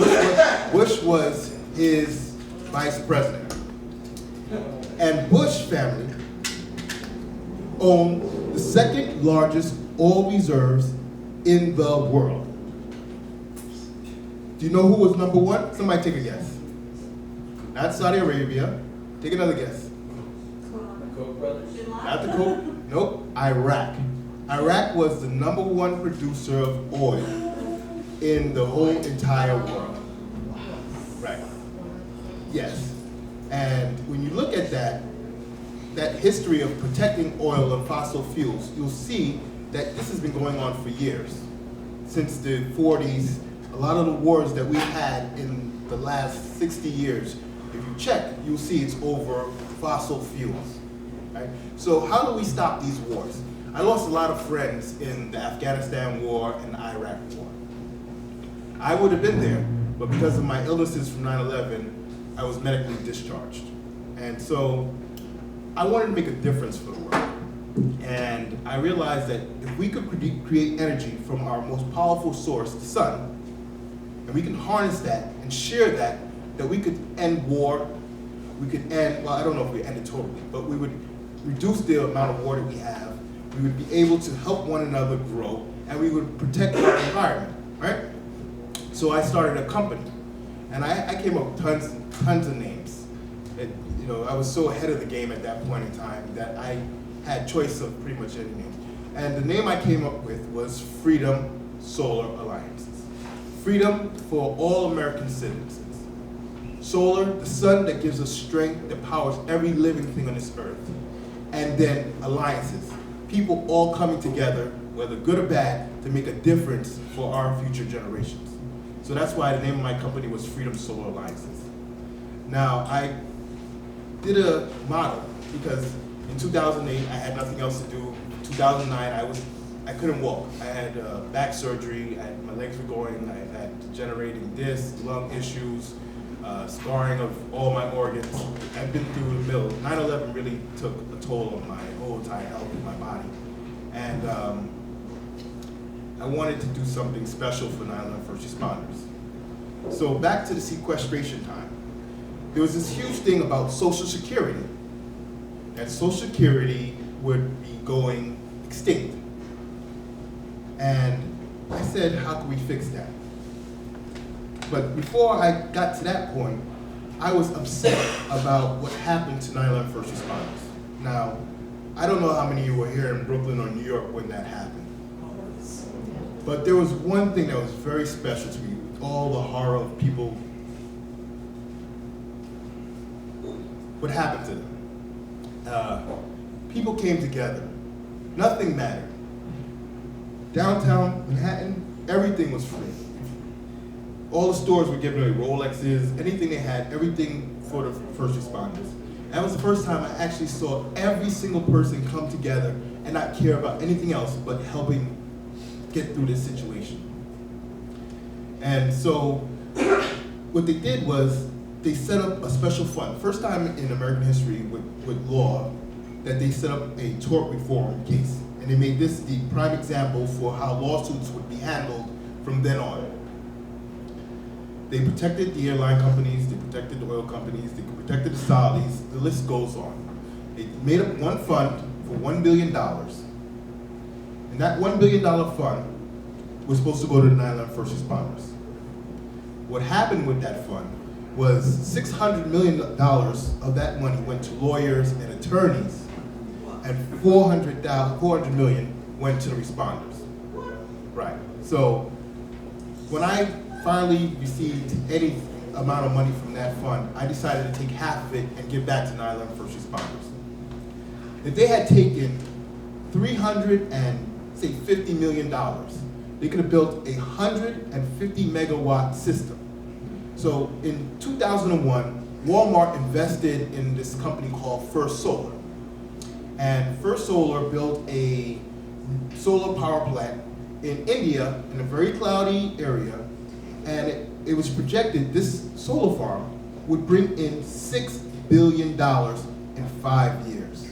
[SPEAKER 6] Bush was his vice president. And Bush family owned the second largest oil reserves in the world. Do you know who was number one? Somebody take a guess. Not Saudi Arabia. Take another guess. Not the Koch. Nope. Iraq. Iraq was the number one producer of oil in the whole entire world. Right. Yes. And when you look at that history of protecting oil and fossil fuels, you'll see that this has been going on for years. Since the 40s, a lot of the wars that we've had in the last 60 years, if you check, you'll see it's over fossil fuels. Right? So how do we stop these wars? I lost a lot of friends in the Afghanistan war and the Iraq war. I would have been there, but because of my illnesses from 9/11, I was medically discharged. And so I wanted to make a difference for the world. And I realized that if we could create energy from our most powerful source, the sun, and we can harness that and share that we could end war, we could end, well, I don't know if we end it totally, but we would reduce the amount of water we have, we would be able to help one another grow, and we would protect our environment, right? So I started a company, and I came up with tons of names. I was so ahead of the game at that point in time that I had choice of pretty much any name. And the name I came up with was Freedom Solar Alliances. Freedom for all American citizens. Solar, the sun that gives us strength, that powers every living thing on this earth. And then alliances, people all coming together, whether good or bad, to make a difference for our future generations. So that's why the name of my company was Freedom Solar Alliances. Now, I did a model because in 2008, I had nothing else to do. 2009, I couldn't walk. I had back surgery, my legs were going, I had degenerating discs, lung issues, scarring of all my organs. I've been through the mill. 9/11 really took a toll on my whole entire health in my body. And I wanted to do something special for 9/11 first responders. So back to the sequestration time. There was this huge thing about Social Security, that Social Security would be going extinct. And I said, how can we fix that? But before I got to that point, I was upset about what happened to 9/11 first responders. Now, I don't know how many of you were here in Brooklyn or New York when that happened. But there was one thing that was very special to me, all the horror of people what happened to them. People came together. Nothing mattered. Downtown Manhattan, everything was free. All the stores were giving away Rolexes, anything they had, everything for the first responders. That was the first time I actually saw every single person come together and not care about anything else but helping get through this situation. And so what they did was they set up a special fund. First time in American history with law that they set up a tort reform case. And they made this the prime example for how lawsuits would be handled from then on. They protected the airline companies, they protected the oil companies, they protected the Saudis, the list goes on. They made up one fund for $1 billion. And that $1 billion fund was supposed to go to the 9/11 first responders. What happened with that fund was $600 million of that money went to lawyers and attorneys, and $400 million went to the responders. Right. So when I finally received any amount of money from that fund, I decided to take half of it and give back to 9/11 first responders. If they had taken $350 million, they could have built a 150 megawatt system. So in 2001, Walmart invested in this company called First Solar. And First Solar built a solar power plant in India in a very cloudy area, and it was projected this solar farm would bring in $6 billion in 5 years.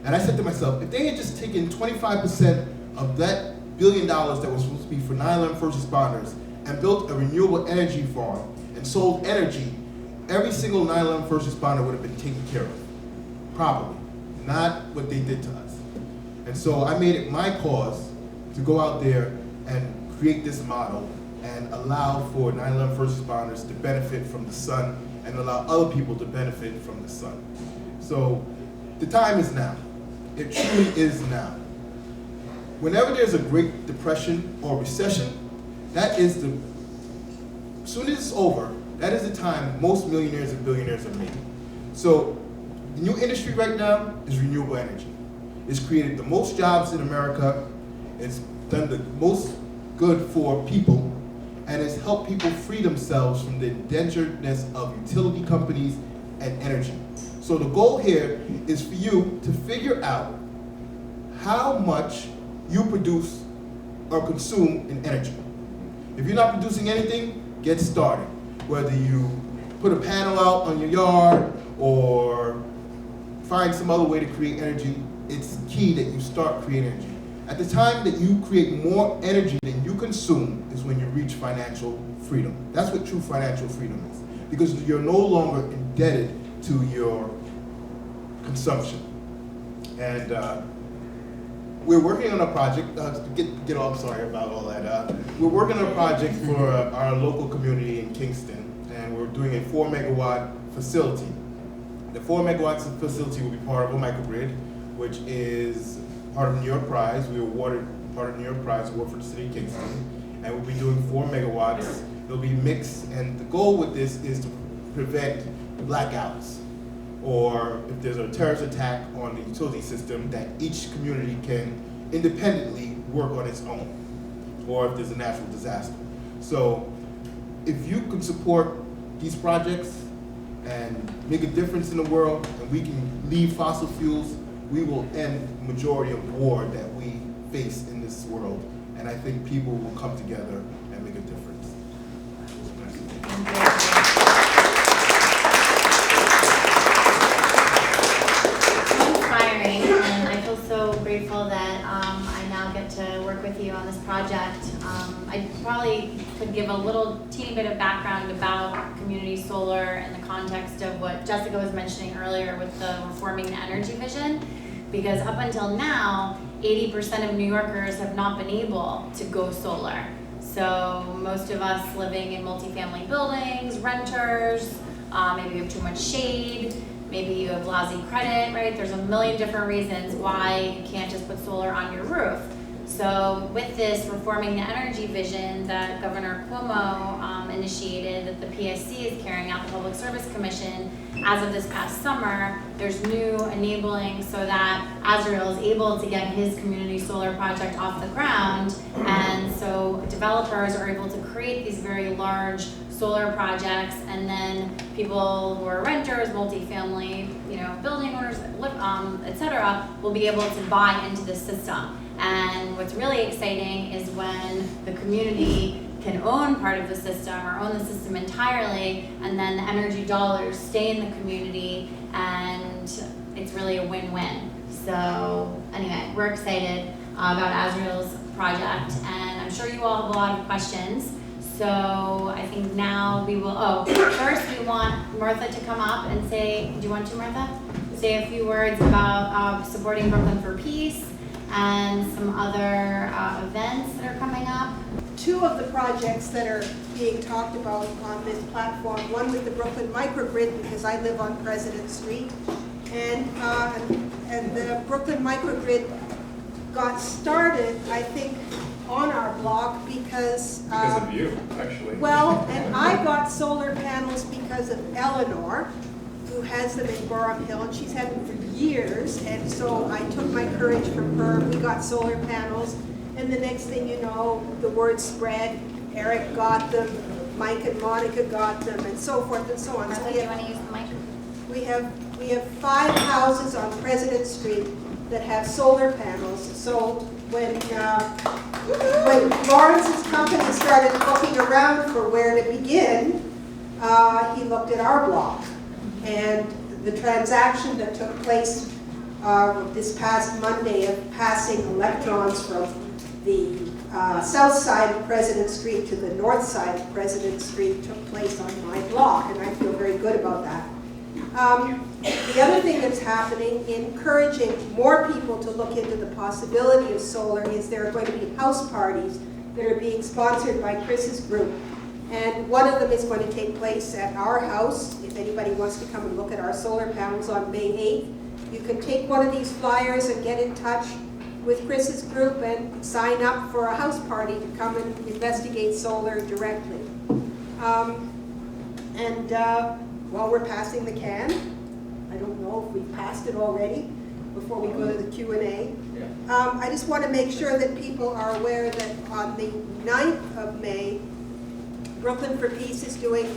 [SPEAKER 6] And I said to myself, if they had just taken 25% of that $1 billion that was supposed to be for 9/11 first responders and built a renewable energy farm and sold energy, every single 9/11 first responder would have been taken care of, properly, not what they did to us. And so I made it my cause to go out there and create this model and allow for 9/11 first responders to benefit from the sun and allow other people to benefit from the sun. So the time is now. It truly is now. Whenever there's a Great Depression or recession, that is as soon as it's over, that is the time most millionaires and billionaires are made. So the new industry right now is renewable energy. It's created the most jobs in America, it's done the most good for people, and it's helped people free themselves from the indenturedness of utility companies and energy. So the goal here is for you to figure out how much you produce or consume in energy. If you're not producing anything, get started. Whether you put a panel out on your yard or find some other way to create energy, it's key that you start creating energy. At the time that you create more energy than you consume is when you reach financial freedom. That's what true financial freedom is. Because you're no longer indebted to your consumption. And we're working on a project, I'm sorry about all that. We're working on a project for our local community in Kingston, and we're doing a 4 megawatt facility. The 4 megawatt facility will be part of a microgrid, which is part of New York Prize. We awarded part of New York Prize award for the city of Kingston, and we'll be doing 4 megawatts. They'll be mixed, and the goal with this is to prevent blackouts, or if there's a terrorist attack on the utility system, that each community can independently work on its own, or if there's a natural disaster. So if you can support these projects and make a difference in the world, and we can leave fossil fuels, we will end the majority of war that we face in this world. And I think people will come together and make a difference.
[SPEAKER 1] And I feel so grateful that I now get to work with you on this project. I probably could give a little teeny bit of background about community solar in the context of what Jessica was mentioning earlier with the reforming the energy vision, because up until now, 80% of New Yorkers have not been able to go solar. So most of us living in multifamily buildings, renters, maybe you have too much shade, maybe you have lousy credit, right? There's a million different reasons why you can't just put solar on your roof. So with this reforming the energy vision that Governor Cuomo initiated that the PSC is carrying out, the Public Service Commission, as of this past summer, there's new enabling so that Azriel is able to get his community solar project off the ground. And so developers are able to create these very large solar projects, and then people who are renters, multifamily, building owners, etc., will be able to buy into the system. And what's really exciting is when the community can own part of the system or own the system entirely, and then the energy dollars stay in the community, and it's really a win-win. So anyway, we're excited about Azriel's project, and I'm sure you all have a lot of questions. So I think now we will, first we want Martha to come up and say, do you want to, Martha? Say a few words about supporting Brooklyn for Peace and some other events that are coming up.
[SPEAKER 4] Two of the projects that are being talked about on this platform, one with the Brooklyn microgrid, because I live on President Street, and the Brooklyn microgrid got started, I think, on our block because
[SPEAKER 3] of you, actually.
[SPEAKER 4] Well, and I got solar panels because of Eleanor, who has them in Gorham Hill, and she's had them for years, and so I took my courage from her. We got solar panels, and the next thing you know, the word spread. Eric got them, Mike and Monica got them, and so forth and so on.
[SPEAKER 1] Martha,
[SPEAKER 4] So
[SPEAKER 1] do you want to use the mic?
[SPEAKER 4] we have 5 houses on President Street that have solar panels. So when Lawrence's company started looking around for where to begin, he looked at our block. And the transaction that took place this past Monday of passing electrons from the south side of President Street to the north side of President Street took place on my block, and I feel very good about that. The other thing that's happening, encouraging more people to look into the possibility of solar, is there are going to be house parties that are being sponsored by Chris's group. And one of them is going to take place at our house. If anybody wants to come and look at our solar panels on May 8th, you can take one of these flyers and get in touch with Chris's group and sign up for a house party to come and investigate solar directly. While we're passing the can, I don't know if we've passed it already before we go to the Q&A. I just want to make sure that people are aware that on the 9th of May, Brooklyn for Peace is doing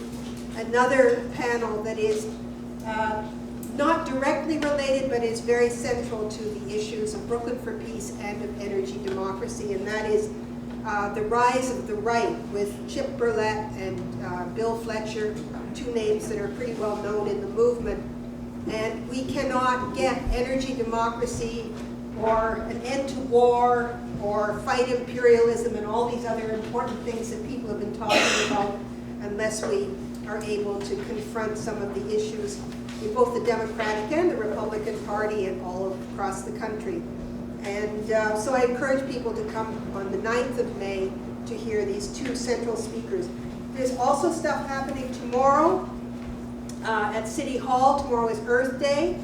[SPEAKER 4] another panel that is not directly related, but is very central to the issues of Brooklyn for Peace and of energy democracy, and that is the rise of the right, with Chip Burlett and Bill Fletcher, 2 names that are pretty well known in the movement. And we cannot get energy democracy or an end to war or fight imperialism and all these other important things that people have been talking about unless we are able to confront some of the issues in both the Democratic and the Republican Party and all across the country. And so I encourage people to come on the 9th of May to hear these 2 central speakers. There's also stuff happening tomorrow at City Hall. Tomorrow is Earth Day.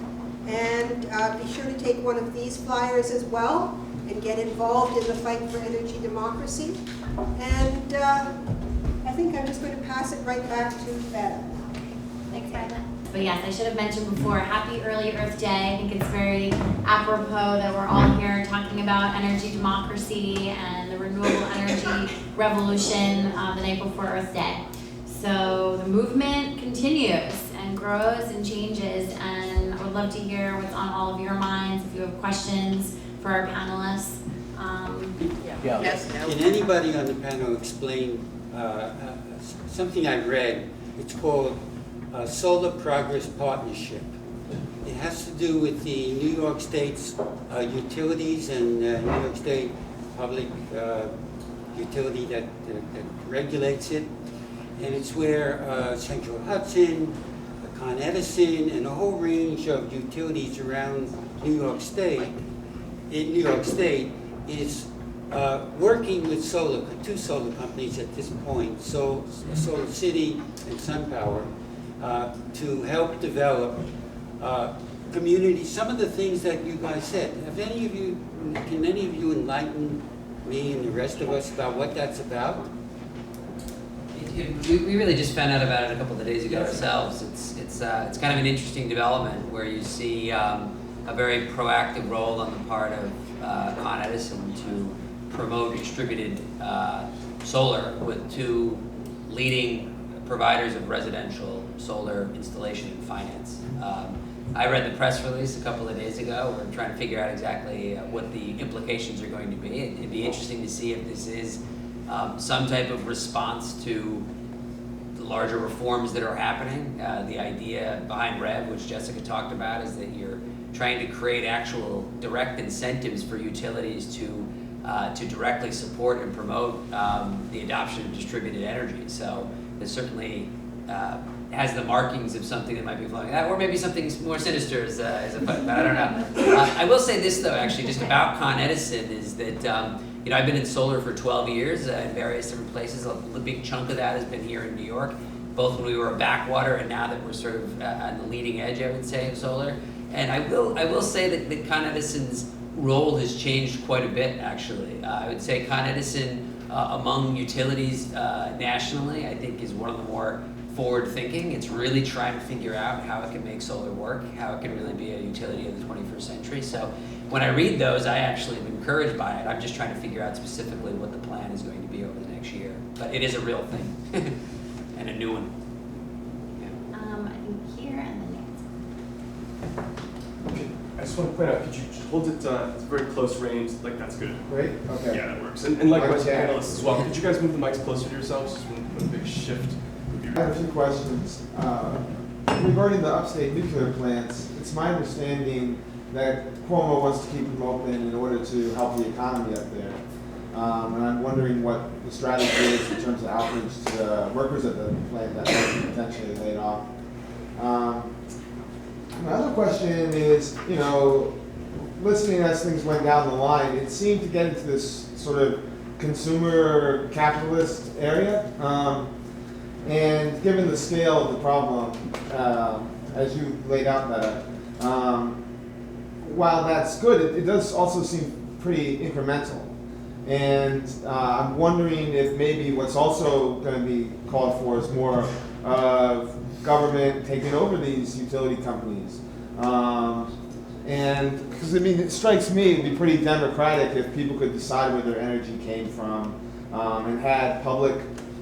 [SPEAKER 4] And be sure to take one of these flyers as well and get involved in the fight for energy democracy. And I think I'm just going to pass it right back to Beth.
[SPEAKER 1] Thanks, Martha. But yes, I should have mentioned before, happy early Earth Day. I think it's very apropos that we're all here talking about energy democracy and the renewable energy revolution the night before Earth Day. So the movement continues and grows and changes, and I would love to hear what's on all of your minds. If you have questions for our panelists.
[SPEAKER 7] Can anybody on the panel explain something I read? It's called Solar Progress Partnership. It has to do with the New York State's utilities and New York State public utility that regulates it. And it's where Central Hudson, Con Edison, and a whole range of utilities around New York State is working with two solar companies at this point, Solar City and SunPower, to help develop communities. Some of the things that you guys said. Can any of you enlighten me and the rest of us about what that's about?
[SPEAKER 5] we really just found out about it a couple of days ago ourselves. It's kind of an interesting development where you see a very proactive role on the part of Con Edison to promote distributed solar with two leading providers of residential solar installation and finance. I read the press release a couple of days ago. We're trying to figure out exactly what the implications are going to be. It'd be interesting to see if this is some type of response to the larger reforms that are happening. The idea behind REV, which Jessica talked about, is that you're trying to create actual direct incentives for utilities to directly support and promote the adoption of distributed energy. So it certainly has the markings of something that might be flowing that, or maybe something more sinister as a but I don't know. I will say this though, actually, just about Con Edison is that I've been in solar for 12 years in various different places. A big chunk of that has been here in New York, both when we were a backwater and now that we're sort of on the leading edge, I would say, of solar. And I will say that Con Edison's role has changed quite a bit, actually. I would say Con Edison among utilities nationally, I think, is one of the more forward-thinking. It's really trying to figure out how it can make solar work, how it can really be a utility of the 21st century. So when I read those, I actually am encouraged by it. I'm just trying to figure out specifically what the plan is going to be over the next year. But it is a real thing and a new one.
[SPEAKER 1] I think here and then
[SPEAKER 8] Okay, I just want to point out, could you hold it, it's very close range, like that's good.
[SPEAKER 6] Great, okay.
[SPEAKER 8] Yeah, that works. And likewise,
[SPEAKER 6] Okay.
[SPEAKER 8] panelists as well. Could you guys move the mics closer to yourselves? Just one big shift would be
[SPEAKER 9] I have a few questions. Regarding the upstate nuclear plants, it's my understanding that Cuomo wants to keep them open in order to help the economy up there. And I'm wondering what the strategy is in terms of outreach to the workers at the plant that might be potentially laid off. My other question is, listening as things went down the line, it seemed to get into this sort of consumer capitalist area. And given the scale of the problem, as you laid out better, while that's good, it does also seem pretty incremental. And I'm wondering if maybe what's also going to be called for is more of government taking over these utility companies. And because it strikes me it'd be pretty democratic if people could decide where their energy came from and had public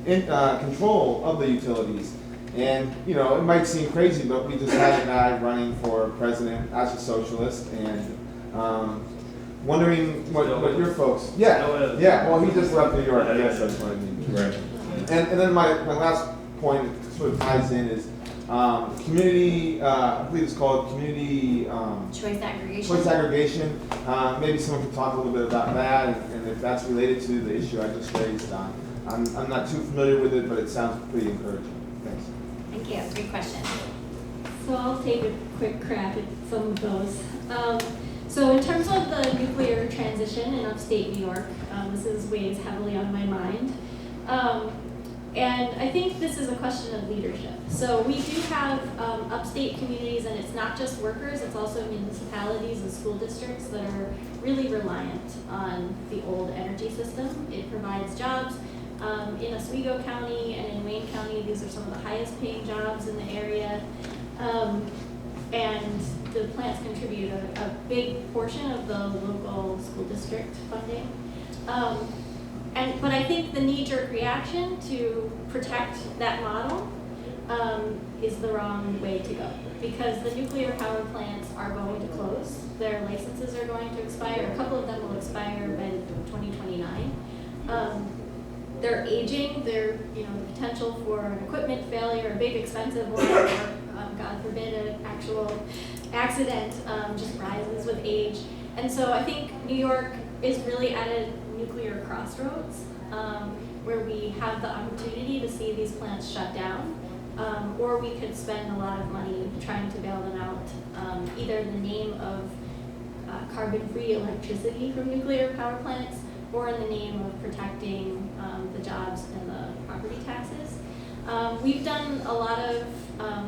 [SPEAKER 9] control of the utilities. And it might seem crazy, but we just had a guy running for president as a socialist, and wondering what your folks. Yeah. Well, he just left New York. I guess that's what I mean.
[SPEAKER 6] Right.
[SPEAKER 9] And then my last point sort of ties in is community. I believe it's called community
[SPEAKER 1] choice aggregation.
[SPEAKER 9] choice aggregation. Maybe someone could talk a little bit about that, and if that's related to the issue I just raised. I'm not too familiar with it, but it sounds pretty encouraging. Thanks.
[SPEAKER 1] Thank you. Great question.
[SPEAKER 2] So I'll take a quick crack at some of those. So in terms of the nuclear transition in upstate New York, this weighs heavily on my mind. And I think this is a question of leadership. So we do have upstate communities, and it's not just workers, it's also municipalities and school districts that are really reliant on the old energy system. It provides jobs. In Oswego County and in Wayne County, these are some of the highest paying jobs in the area. And the plants contribute a big portion of the local school district funding. But I think the knee-jerk reaction to protect that model is the wrong way to go, because the nuclear power plants are going to close. Their licenses are going to expire. A couple of them will expire by 2029. They're aging. The potential for an equipment failure, a big expensive one, or God forbid, an actual accident just rises with age. And so I think New York is really at a nuclear crossroads where we have the opportunity to see these plants shut down, or we could spend a lot of money trying to bail them out, either in the name of carbon-free electricity from nuclear power plants, or in the name of protecting the jobs and the property taxes. We've done a lot of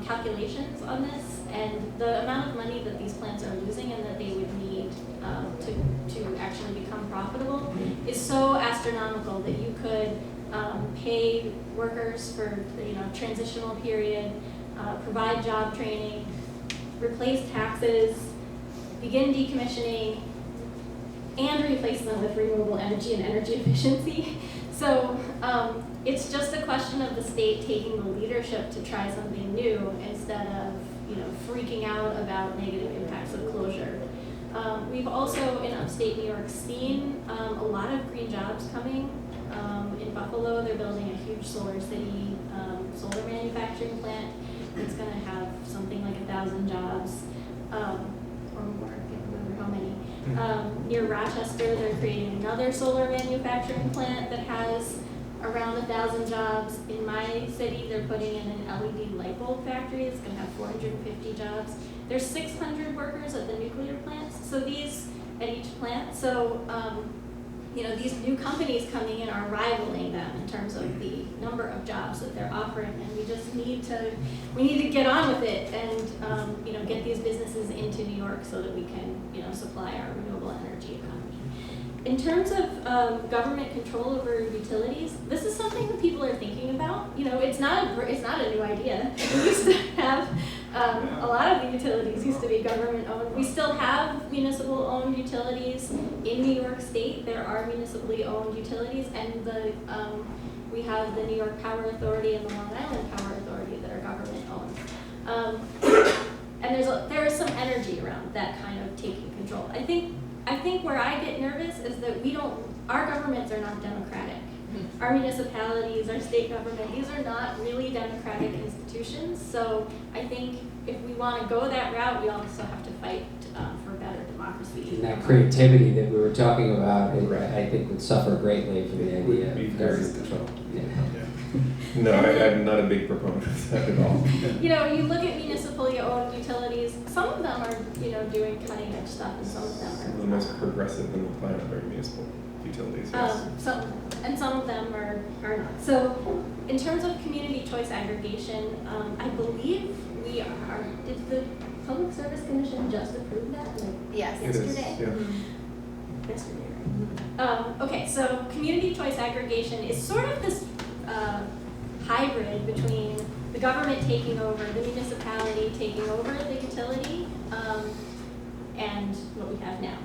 [SPEAKER 2] calculations on this, and the amount of money that these plants are losing and that they would need to actually become profitable is so astronomical that you could pay workers for transitional period, provide job training, replace taxes, begin decommissioning, and replace them with renewable energy and energy efficiency. So it's just a question of the state taking the leadership to try something new instead of freaking out about negative impacts of closure. We've also in upstate New York seen a lot of green jobs coming. In Buffalo, they're building a huge solar city solar manufacturing plant. It's going to have something like 1,000 jobs or more. I can't remember how many. Near Rochester, they're creating another solar manufacturing plant that has around 1,000 jobs. In my city, they're putting in an LED light bulb factory. It's going to have 450 jobs. There's 600 workers at the nuclear plants. So these at each plant. So these new companies coming in are rivaling them in terms of the number of jobs that they're offering, and we just need to get on with it and get these businesses into New York so that we can supply our renewable energy economy. In terms of government control over utilities, this is something that people are thinking about. It's not a new idea. We used to have a lot of the utilities used to be government owned. We still have municipal owned utilities in New York State. There are municipally owned utilities, and we have the New York Power Authority and the Long Island Power Authority that are government owned. And there is some energy around that kind of taking control. I think where I get nervous is that our governments are not democratic. Our municipalities, our state government, these are not really democratic institutions. So I think if we want to go that route, we also have to fight for better democracy.
[SPEAKER 5] And that creativity that we were talking about, I think would suffer greatly for the idea of government control. Yeah.
[SPEAKER 3] No, I'm not a big proponent of that at all.
[SPEAKER 2] You look at municipally owned utilities, some of them are, doing cutting edge stuff, and some of them are.
[SPEAKER 3] Some of the most progressive in the planet are municipal utilities, yes.
[SPEAKER 2] Some of them are not. So in terms of community choice aggregation, I believe did the Public Service Commission just approve that?
[SPEAKER 1] Yes.
[SPEAKER 2] Yesterday?
[SPEAKER 3] Yeah.
[SPEAKER 2] Yesterday, right? Okay, so community choice aggregation is sort of this hybrid between the government taking over, the municipality taking over the utility, and what we have now.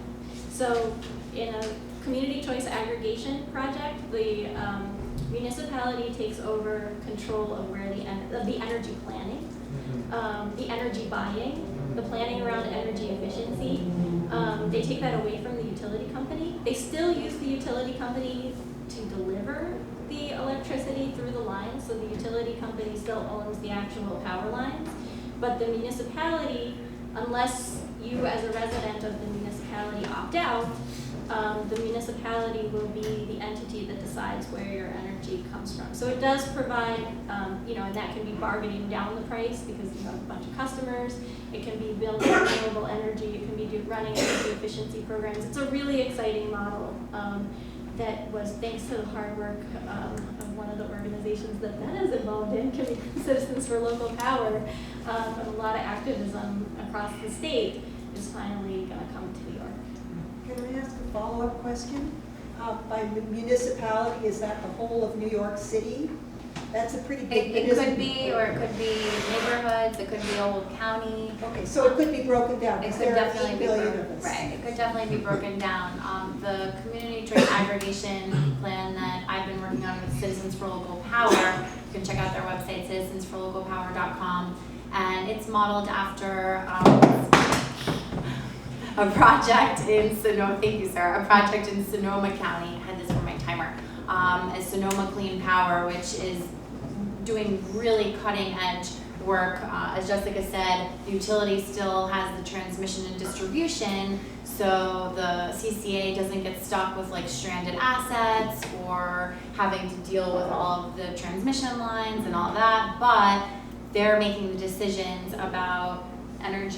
[SPEAKER 2] So in a community choice aggregation project, the municipality takes over control of the energy planning, the energy buying, the planning around energy efficiency. They take that away from the utility company. They still use the utility company to deliver the electricity through the lines, so the utility company still owns the actual power lines, but the municipality, unless you as a resident of the municipality opt out, the municipality will be the entity that decides where your energy comes from. So it does provide, and that can be bargaining down the price because you have a bunch of customers. It can be building renewable energy. It can be running energy efficiency programs. It's a really exciting model that was thanks to the hard work of one of the organizations that is involved in, Citizens for Local Power, and a lot of activism across the state is finally going to come to New York.
[SPEAKER 4] Can I ask a follow-up question? By municipality, is that the whole of New York City? That's a pretty big.
[SPEAKER 1] It could be, or it could be neighborhoods. It could be a whole county.
[SPEAKER 4] Okay, so it could be broken down.
[SPEAKER 1] It could
[SPEAKER 4] There are
[SPEAKER 1] definitely
[SPEAKER 4] 8
[SPEAKER 1] be
[SPEAKER 4] billion
[SPEAKER 1] broken.
[SPEAKER 4] of us.
[SPEAKER 1] Right. It could definitely be broken down. The community choice aggregation plan that I've been working on with Citizens for Local Power. You can check out their website, citizensforlocalpower.com, and it's modeled after a project in Sonoma. Thank you, sir. A project in Sonoma County. I had this for my timer. As Sonoma Clean Power, which is doing really cutting edge work. As Jessica said, the utility still has the transmission and distribution, so the CCA doesn't get stuck with like stranded assets or having to deal with all of the transmission lines and all that, but they're making the decisions about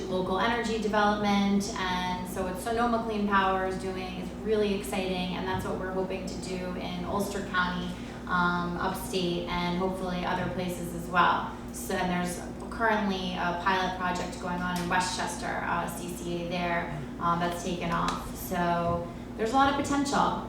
[SPEAKER 1] local energy development, and so what Sonoma Clean Power is doing is really exciting, and that's what we're hoping to do in Ulster County, upstate, and hopefully other places as well. So, and there's currently a pilot project going on in Westchester, CCA there, that's taken off. So there's a lot of potential,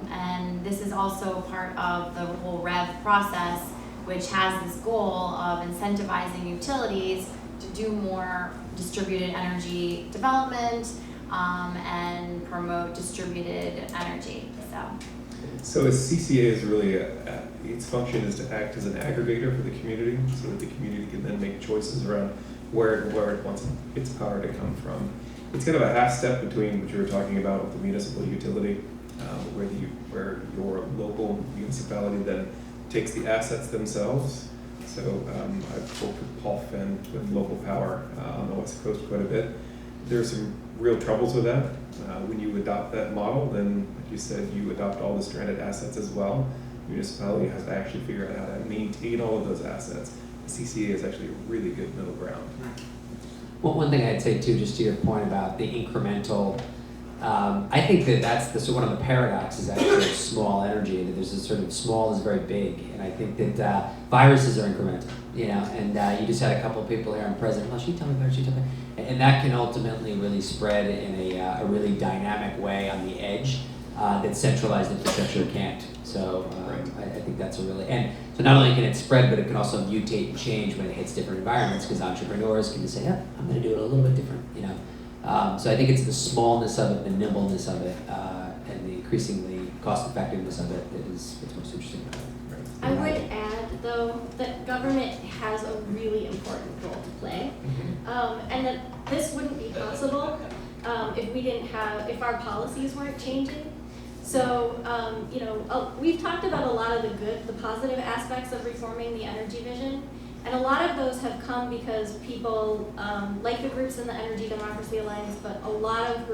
[SPEAKER 1] and and this is also part of the whole REV process, which has this goal of incentivizing utilities to do more distributed energy development and promote distributed energy.
[SPEAKER 3] So a CCA is really, its function is to act as an aggregator for the community, so that the community can then make choices around where it wants its power to come from. It's kind of a half step between what you were talking about with the municipal utility, where your local municipality then takes the assets themselves. So I've worked with Paul Fenn with local power on the West Coast quite a bit. There's some real troubles with that. When you adopt that model, then, like you said, you adopt all the stranded assets as well. The municipality has to actually figure out how to maintain all of those assets. The CCA is actually a really good middle ground.
[SPEAKER 5] Well, one thing I'd say too, just to your point about the incremental, I think that's one of the paradoxes actually of small energy. That there's this sort of small is very big, and I think that viruses are incremental. And you just had a couple of people here on President. Well, she told me about it. She told me, and that can ultimately really spread in a really dynamic way on the edge that centralized infrastructure can't. So I think that's a really, and so not only can it spread, but it can also mutate and change when it hits different environments, because entrepreneurs can just say, yeah, I'm going to do it a little bit different, So I think it's the smallness of it, the nimbleness of it, and the increasingly cost effectiveness of it that is what's most interesting about it.
[SPEAKER 2] I would add, though, that government has a really important role to play, and that this wouldn't be possible if our policies weren't changing. So, we've talked about a lot of the positive aspects of reforming the energy vision, and a lot of those have come because people, like the groups in the Energy Democracy Alliance, but a lot of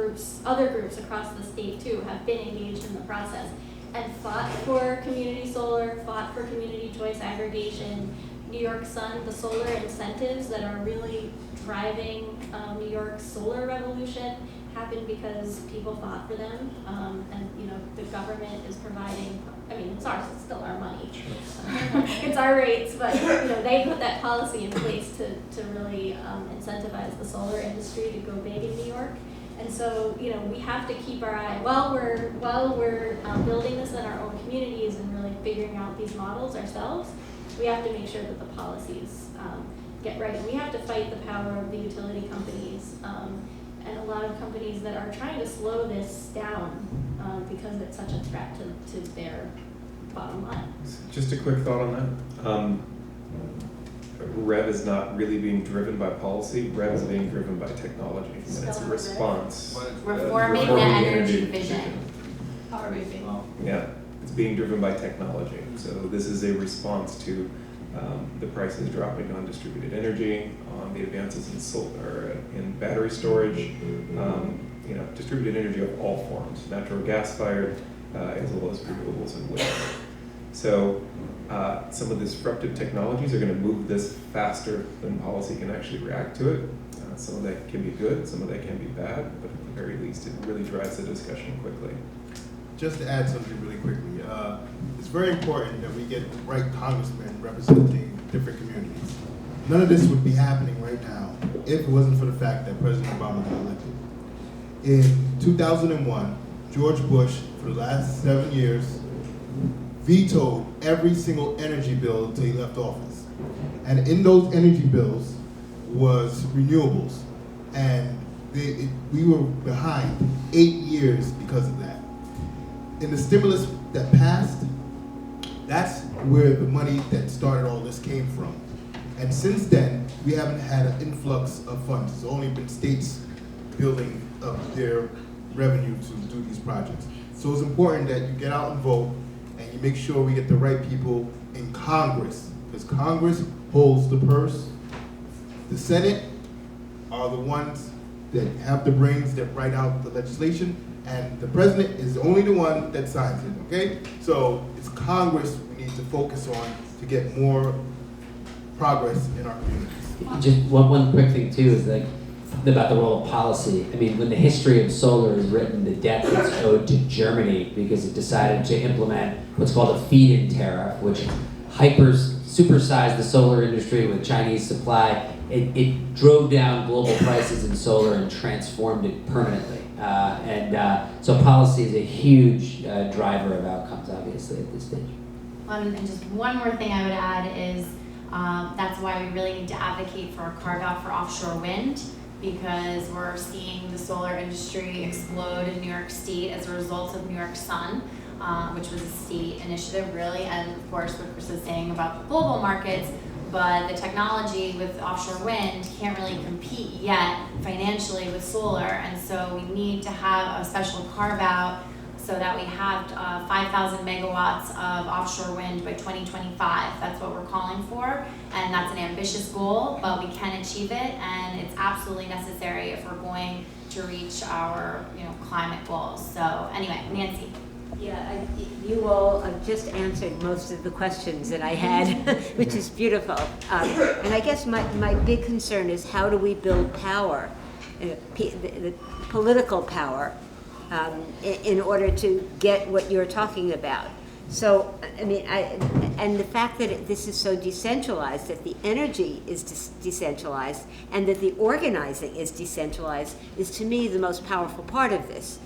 [SPEAKER 2] other groups across the state too, have been engaged in the process and fought for community solar, fought for community choice aggregation. New York Sun, the solar incentives that are really driving New York's solar revolution happened because people fought for them, and the government is providing. I mean, it's ours; it's still our money. It's our rates, but they put that policy in place to really incentivize the solar industry to go big in New York. And so, we have to keep our eye while we're building this in our own communities and really figuring out these models ourselves. We have to make sure that the policies get right, and we have to fight the power of the utility companies and a lot of companies that are trying to slow this down because it's such a threat to their bottom line.
[SPEAKER 3] Just a quick thought on that. REV is not really being driven by policy. REV is being driven by technology, and it's a response.
[SPEAKER 1] Reforming the energy vision.
[SPEAKER 3] Yeah, it's being driven by technology. So this is a response to the prices dropping on distributed energy, on the advances in solar, in battery storage, distributed energy of all forms, natural gas fired, as well as renewables and wind. So some of the disruptive technologies are going to move this faster than policy can actually react to it. Some of that can be good, some of that can be bad, but at the very least, it really drives the discussion quickly.
[SPEAKER 6] Just to add something really quickly, it's very important that we get the right congressmen representing different communities. None of this would be happening right now if it wasn't for the fact that President Obama got elected. In 2001, George Bush, for the last 7 years, vetoed every single energy bill until he left office. And in those energy bills was renewables. And we were behind 8 years because of that. In the stimulus that passed, that's where the money that started all this came from. And since then, we haven't had an influx of funds. It's only been states building up their revenue to do these projects. So it's important that you get out and vote, and you make sure we get the right people in Congress, because Congress holds the purse. The Senate are the ones that have the brains that write out the legislation, and the president is only the one that signs it, okay? So it's Congress we need to focus on to get more progress in our communities.
[SPEAKER 5] Just one quick thing too is about the role of policy. I mean, when the history of solar is written, the debt that's owed to Germany because it decided to implement what's called a feed-in tariff, which supersized the solar industry with Chinese supply. It drove down global prices in solar and transformed it permanently. So policy is a huge driver of outcomes, obviously, at this stage.
[SPEAKER 1] And just one more thing I would add is that's why we really need to advocate for a carve-out for offshore wind, because we're seeing the solar industry explode in New York State as a result of New York Sun, which was a state initiative really, and of course what Chris is saying about the global markets, but the technology with offshore wind can't really compete yet financially with solar, and so we need to have a special carve-out so that we have 5,000 megawatts of offshore wind by 2025. That's what we're calling for, and that's an ambitious goal, but we can achieve it, and it's absolutely necessary if we're going to reach our climate goals. So anyway, Nancy.
[SPEAKER 10] Yeah, you all just answered most of the questions that I had, which is beautiful. And I guess my big concern is how do we build power, the political power, in order to get what you're talking about. So, I mean, and the fact that this is so decentralized, that the energy is decentralized, and that the organizing is decentralized, is to me the most powerful part of this.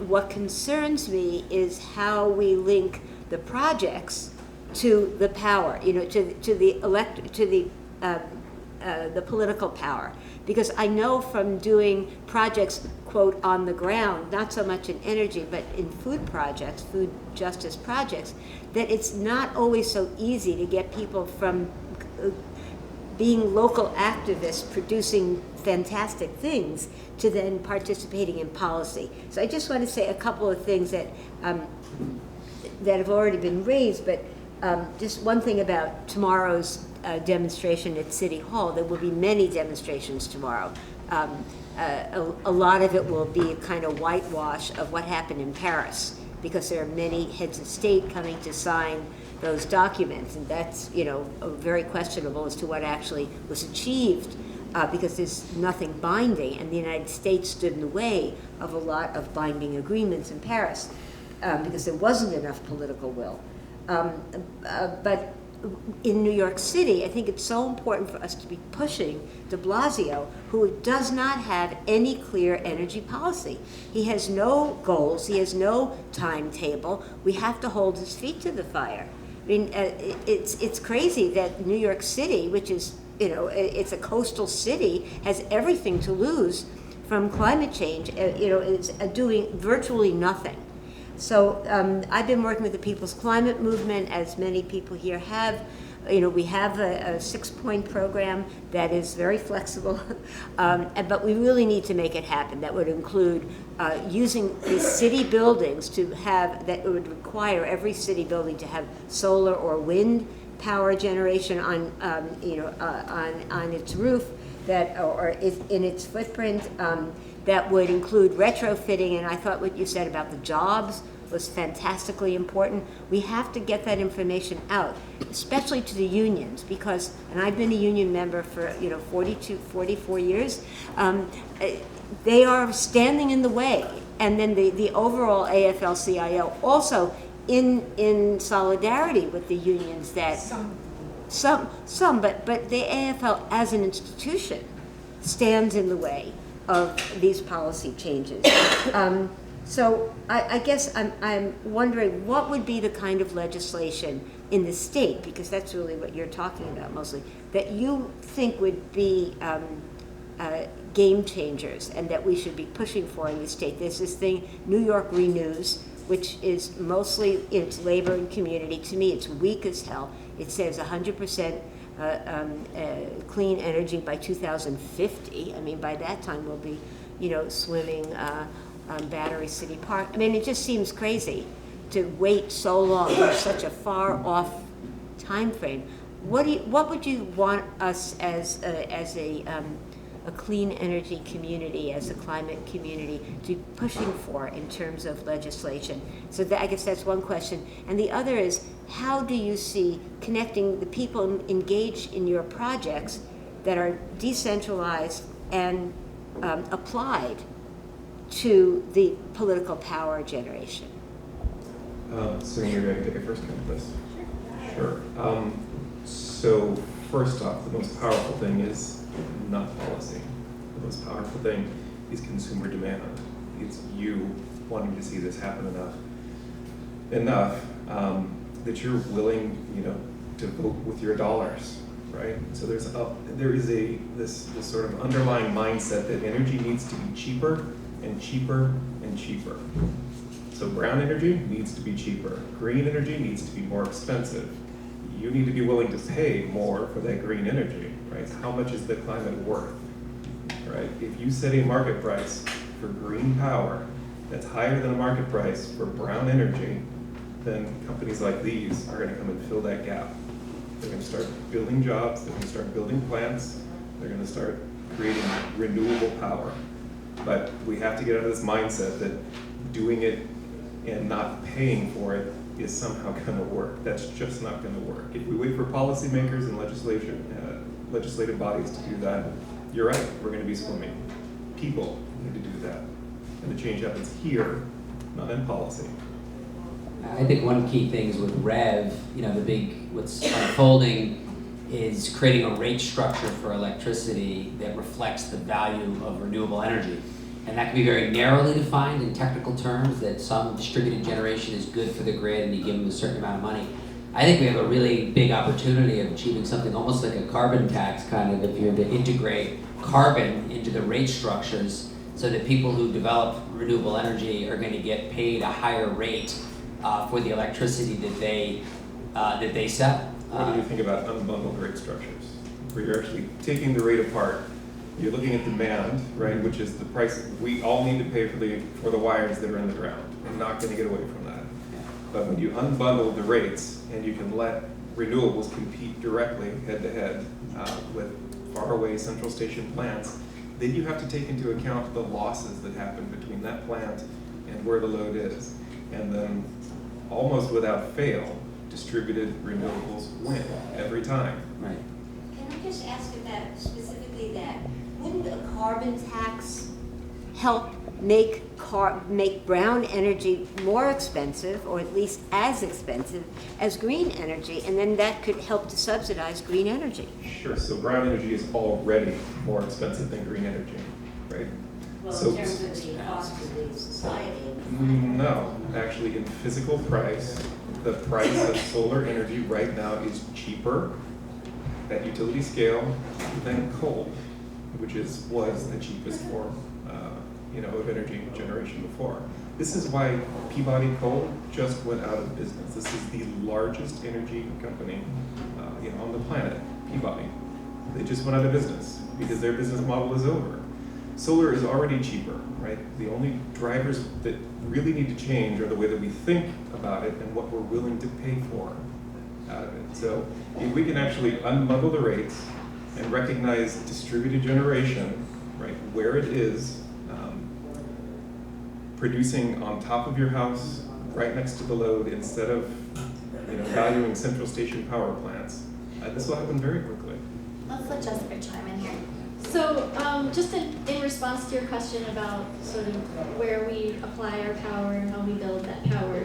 [SPEAKER 10] What concerns me is how we link the projects to the power, to the political power. Because I know from doing projects, quote, on the ground, not so much in energy, but in food projects, food justice projects, that it's not always so easy to get people from being local activists producing fantastic things to then participating in policy. So I just want to say a couple of things that have already been raised, but just one thing about tomorrow's demonstration at City Hall. There will be many demonstrations tomorrow. A lot of it will be a kind of whitewash of what happened in Paris, because there are many heads of state coming to sign those documents, and that's very questionable as to what actually was achieved, because there's nothing binding, and the United States stood in the way of a lot of binding agreements in Paris, because there wasn't enough political will. But in New York City, I think it's so important for us to be pushing de Blasio, who does not have any clear energy policy. He has no goals, he has no timetable. We have to hold his feet to the fire. I mean, it's crazy that New York City, which is, it's a coastal city, has everything to lose from climate change, is doing virtually nothing. So I've been working with the People's Climate Movement, as many people here have. We have a 6-point program that is very flexible, but we really need to make it happen. That would include using the city buildings that would require every city building to have solar or wind power generation on its roof, or in its footprint. That would include retrofitting, and I thought what you said about the jobs was fantastically important. We have to get that information out, especially to the unions, because, and I've been a union member for 44 years, they are standing in the way. And then the overall AFL-CIO also in solidarity with the unions that some, but the AFL as an institution stands in the way of these policy changes. So I guess I'm wondering what would be the kind of legislation in the state, because that's really what you're talking about mostly, that you think would be game changers and that we should be pushing for in the state. There's this thing, New York Renews, which is mostly it's labor and community. To me, it's weak as hell. It says 100% clean energy by 2050. I mean, by that time we'll be, swimming on Battery City Park. I mean, it just seems crazy to wait so long for such a far off time frame. What would you want us as a clean energy community, as a climate community, to be pushing for in terms of legislation? So I guess that's one question. And the other is, how do you see connecting the people engaged in your projects that are decentralized and applied to the political power generation?
[SPEAKER 3] So you're going to take a first cut at this? Sure. So first off, the most powerful thing is not policy. The most powerful thing is consumer demand. It's you wanting to see this happen enough that you're willing, to vote with your dollars, right? So there is this sort of underlying mindset that energy needs to be cheaper and cheaper and cheaper. So brown energy needs to be cheaper. Green energy needs to be more expensive. You need to be willing to pay more for that green energy, right? How much is the climate worth, right? If you set a market price for green power that's higher than a market price for brown energy, then companies like these are going to come and fill that gap. They're going to start building jobs, they're going to start building plants, they're going to start creating renewable power. But we have to get out of this mindset that doing it and not paying for it is somehow going to work. That's just not going to work. If we wait for policymakers and legislative bodies to do that, you're right, we're going to be swimming. People need to do that. And the change happens here, not in policy.
[SPEAKER 5] I think one key thing is with REV, what's unfolding is creating a rate structure for electricity that reflects the value of renewable energy. And that can be very narrowly defined in technical terms, that some distributed generation is good for the grid and you give them a certain amount of money. I think we have a really big opportunity of achieving something almost like a carbon tax, kind of, if you're to integrate carbon into the rate structures so that people who develop renewable energy are going to get paid a higher rate for the electricity that they sell.
[SPEAKER 3] What do you think about unbundled rate structures, where you're actually taking the rate apart? You're looking at demand, right, which is the price we all need to pay for the wires that are in the ground. We're not going to get away from that. But when you unbundle the rates and you can let renewables compete directly head-to-head with faraway central station plants, then you have to take into account the losses that happen between that plant and where the load is. And then, almost without fail, distributed renewables win every time.
[SPEAKER 5] Right.
[SPEAKER 10] Can I just ask about specifically that? Wouldn't a carbon tax help make brown energy more expensive, or at least as expensive as green energy, and then that could help to subsidize green energy?
[SPEAKER 3] Sure, so brown energy is already more expensive than green energy, right?
[SPEAKER 10] Well,
[SPEAKER 3] So-
[SPEAKER 10] in terms of the cost of the society.
[SPEAKER 3] No, actually in physical price, the price of solar energy right now is cheaper at utility scale than coal, which was the cheapest form of energy generation before. This is why Peabody Coal just went out of business. This is the largest energy company on the planet, Peabody. They just went out of business because their business model is over. Solar is already cheaper, right? The only drivers that really need to change are the way that we think about it and what we're willing to pay for out of it. So if we can actually unbundle the rates and recognize distributed generation, right, where it is, producing on top of your house, right next to the load, instead of valuing central station power plants, this will happen very quickly.
[SPEAKER 1] Let's let Jessica chime in here.
[SPEAKER 2] So just in response to your question about sort of where we apply our power and how we build that power.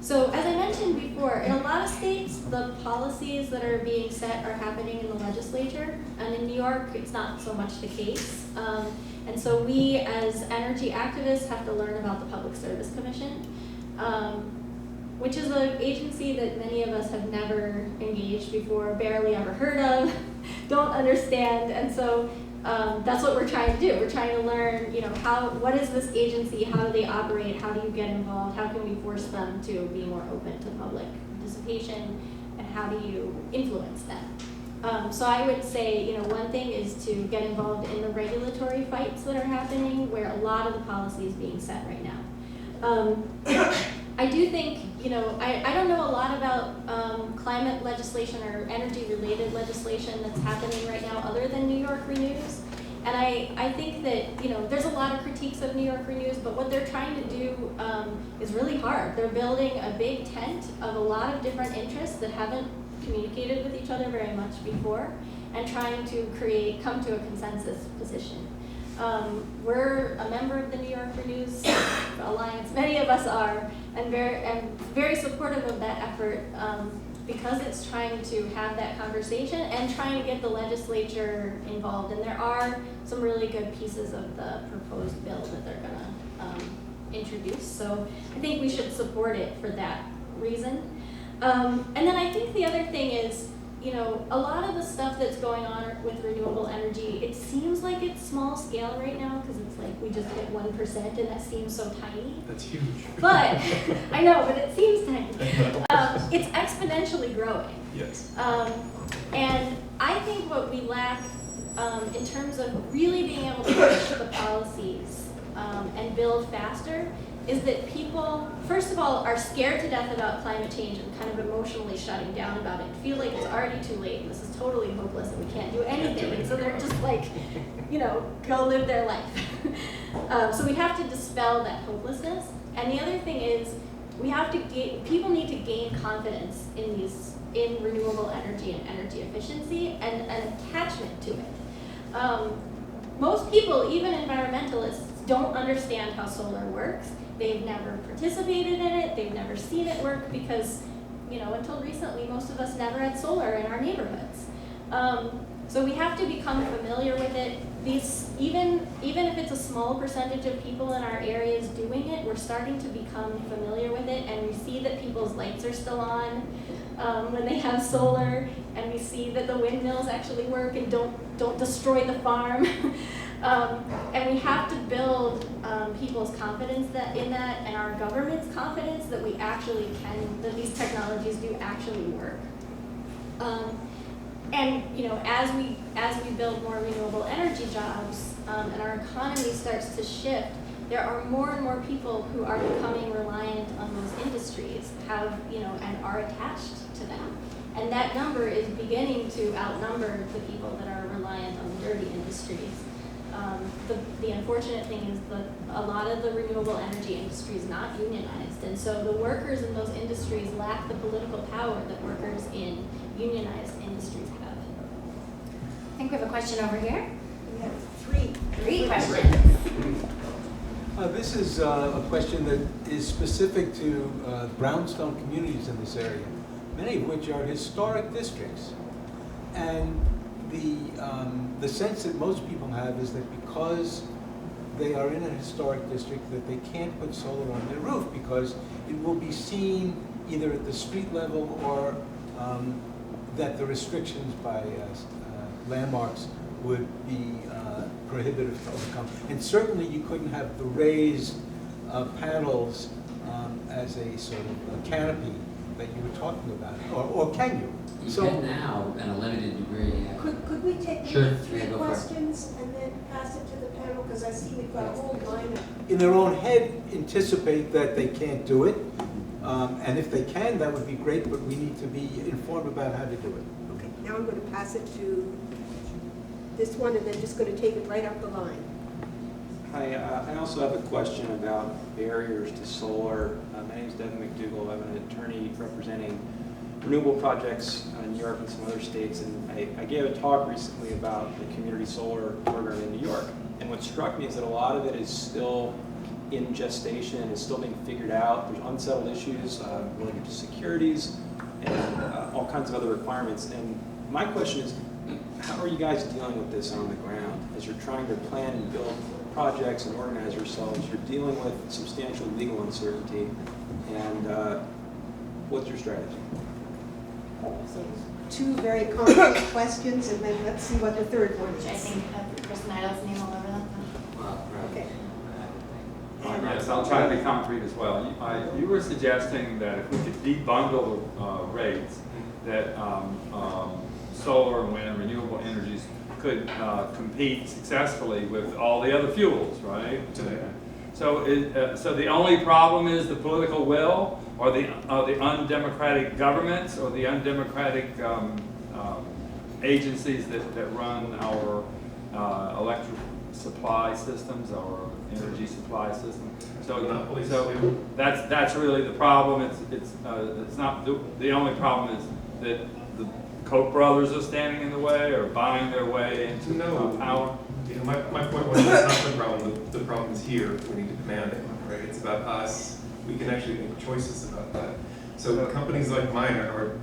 [SPEAKER 2] So as I mentioned before, in a lot of states, the policies that are being set are happening in the legislature. And in New York, it's not so much the case. And so we as energy activists have to learn about the Public Service Commission, which is an agency that many of us have never engaged before, barely ever heard of, don't understand. And so that's what we're trying to do. We're trying to learn, what is this agency? How do they operate? How do you get involved? How can we force them to be more open to public participation? And how do you influence them? So I would say, one thing is to get involved in the regulatory fights that are happening, where a lot of the policy is being set right now. I do think, I don't know a lot about climate legislation or energy-related legislation that's happening right now other than New York Renews. And I think that, there's a lot of critiques of New York Renews, but what they're trying to do is really hard. They're building a big tent of a lot of different interests that haven't communicated with each other very much before, and trying to come to a consensus position. We're a member of the New York Renews Alliance, many of us are, and very supportive of that effort. because it's trying to have that conversation and trying to get the legislature involved. And there are some really good pieces of the proposed bill that they're gonna introduce. So I think we should support it for that reason. And then I think the other thing is, you know, a lot of the stuff that's going on with renewable energy, it seems like it's small scale right now because it's like we just hit 1% and that seems so tiny.
[SPEAKER 3] That's huge.
[SPEAKER 2] But, I know, but it seems tiny. It's exponentially growing.
[SPEAKER 3] Yes.
[SPEAKER 2] And I think what we lack in terms of really being able to push the policies and build faster is that people, first of all, are scared to death about climate change and kind of emotionally shutting down about it, feel like it's already too late, and this is totally hopeless and we can't do anything, and so they're just like, you know, go live their life. So we have to dispel that hopelessness. And the other thing is, we have to people need to gain confidence in renewable energy and energy efficiency and an attachment to it. Most people, even environmentalists, don't understand how solar works. They've never participated in it, they've never seen it work because, you know, until recently, most of us never had solar in our neighborhoods. So we have to become familiar with it. Even if it's a small percentage of people in our areas doing it, we're starting to become familiar with it, and we see that people's lights are still on when they have solar, and we see that the windmills actually work and don't destroy the farm. And we have to build people's confidence in that, and our government's confidence that we actually can, that these technologies do actually work. And you know, as we build more renewable energy jobs and our economy starts to shift, there are more and more people who are becoming reliant on those industries, and are attached to them. And that number is beginning to outnumber the people that are reliant on the dirty industries. The unfortunate thing is that a lot of the renewable energy industry is not unionized, and so the workers in those industries lack the political power that workers in unionized industries have.
[SPEAKER 1] I think we have a question over here.
[SPEAKER 4] We have three
[SPEAKER 1] questions.
[SPEAKER 11] This is a question that is specific to brownstone communities in this area, many of which are historic districts. And the sense that most people have is that because they are in a historic district that they can't put solar on their roof because it will be seen either at the street level or that the restrictions by landmarks would be prohibitive to overcome. And certainly you couldn't have the raised panels as a sort of a canopy that you were talking about, or can you?
[SPEAKER 5] You can now, in a limited degree. Yeah.
[SPEAKER 4] Could we take
[SPEAKER 5] Sure.
[SPEAKER 4] three
[SPEAKER 5] Yeah, go for it.
[SPEAKER 4] questions and then pass it to the panel, because I see we've got a whole lineup.
[SPEAKER 11] In their own head, anticipate that they can't do it. And if they can, that would be great, but we need to be informed about how to do it.
[SPEAKER 4] Okay, now I'm going to pass it to this one, and then just going to take it right up the line.
[SPEAKER 12] I also have a question about barriers to solar. My name is Devin McDougall. I'm an attorney representing renewable projects in New York and some other states, and I gave a talk recently about the community solar program in New York. And what struck me is that a lot of it is still in gestation and is still being figured out. There's unsettled issues related to securities and all kinds of other requirements. And my question is, how are you guys dealing with this on the ground as you're trying to plan and build projects and organize yourselves? You're dealing with substantial legal uncertainty, and what's your strategy?
[SPEAKER 4] So two very complex questions, and then let's see what the third one is.
[SPEAKER 1] I think Chris Neidl's name all over them.
[SPEAKER 4] Okay.
[SPEAKER 13] Yes, I'll try to be concrete as well. You were suggesting that if we could debundle rates, that solar and wind and renewable energies could compete successfully with all the other fuels, right? So the only problem is the political will, or the undemocratic governments, or the undemocratic agencies that run our electric supply systems, our energy supply system. So that's really the problem. It's not the only problem is that the Koch brothers are standing in the way or buying their way into power.
[SPEAKER 3] You know, my point was that's not the problem. The problem is here. We need to demand it, right? It's about us. We can actually make choices about that. So companies like mine are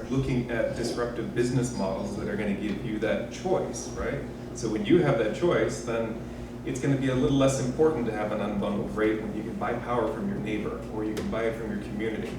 [SPEAKER 3] looking at disruptive business models that are going to give you that choice, right? So when you have that choice, then it's going to be a little less important to have an unbundled rate when you can buy power from your neighbor, or you can buy it from your community.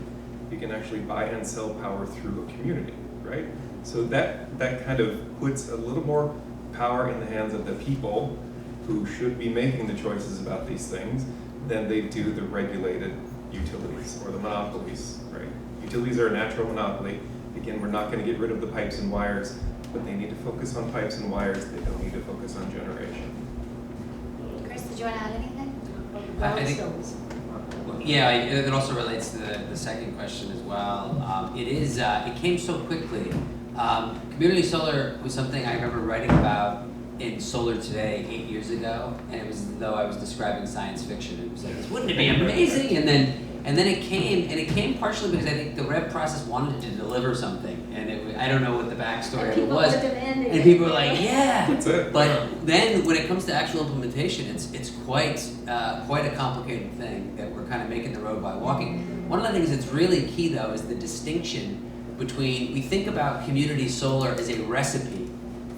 [SPEAKER 3] You can actually buy and sell power through a community, right? So that kind of puts a little more power in the hands of the people who should be making the choices about these things than they do the regulated utilities or the monopolies, right? Utilities are a natural monopoly. Again, we're not going to get rid of the pipes and wires, but they need to focus on pipes and wires. They don't need to focus on generation.
[SPEAKER 1] Chris, did you want to add anything?
[SPEAKER 5] I think, yeah, it also relates to the second question as well. It came so quickly. Community solar was something I remember writing about in Solar Today 8 years ago, and it was as though I was describing science fiction. It was like, wouldn't it be amazing? And then it came partially because I think the REV process wanted to deliver something, and I don't know what the backstory of it was. And people were like, yeah.
[SPEAKER 3] That's it.
[SPEAKER 5] But then when it comes to actual implementation, it's quite a complicated thing that we're kind of making the road by walking. One of the things that's really key though is the distinction between, we think about community solar as a recipe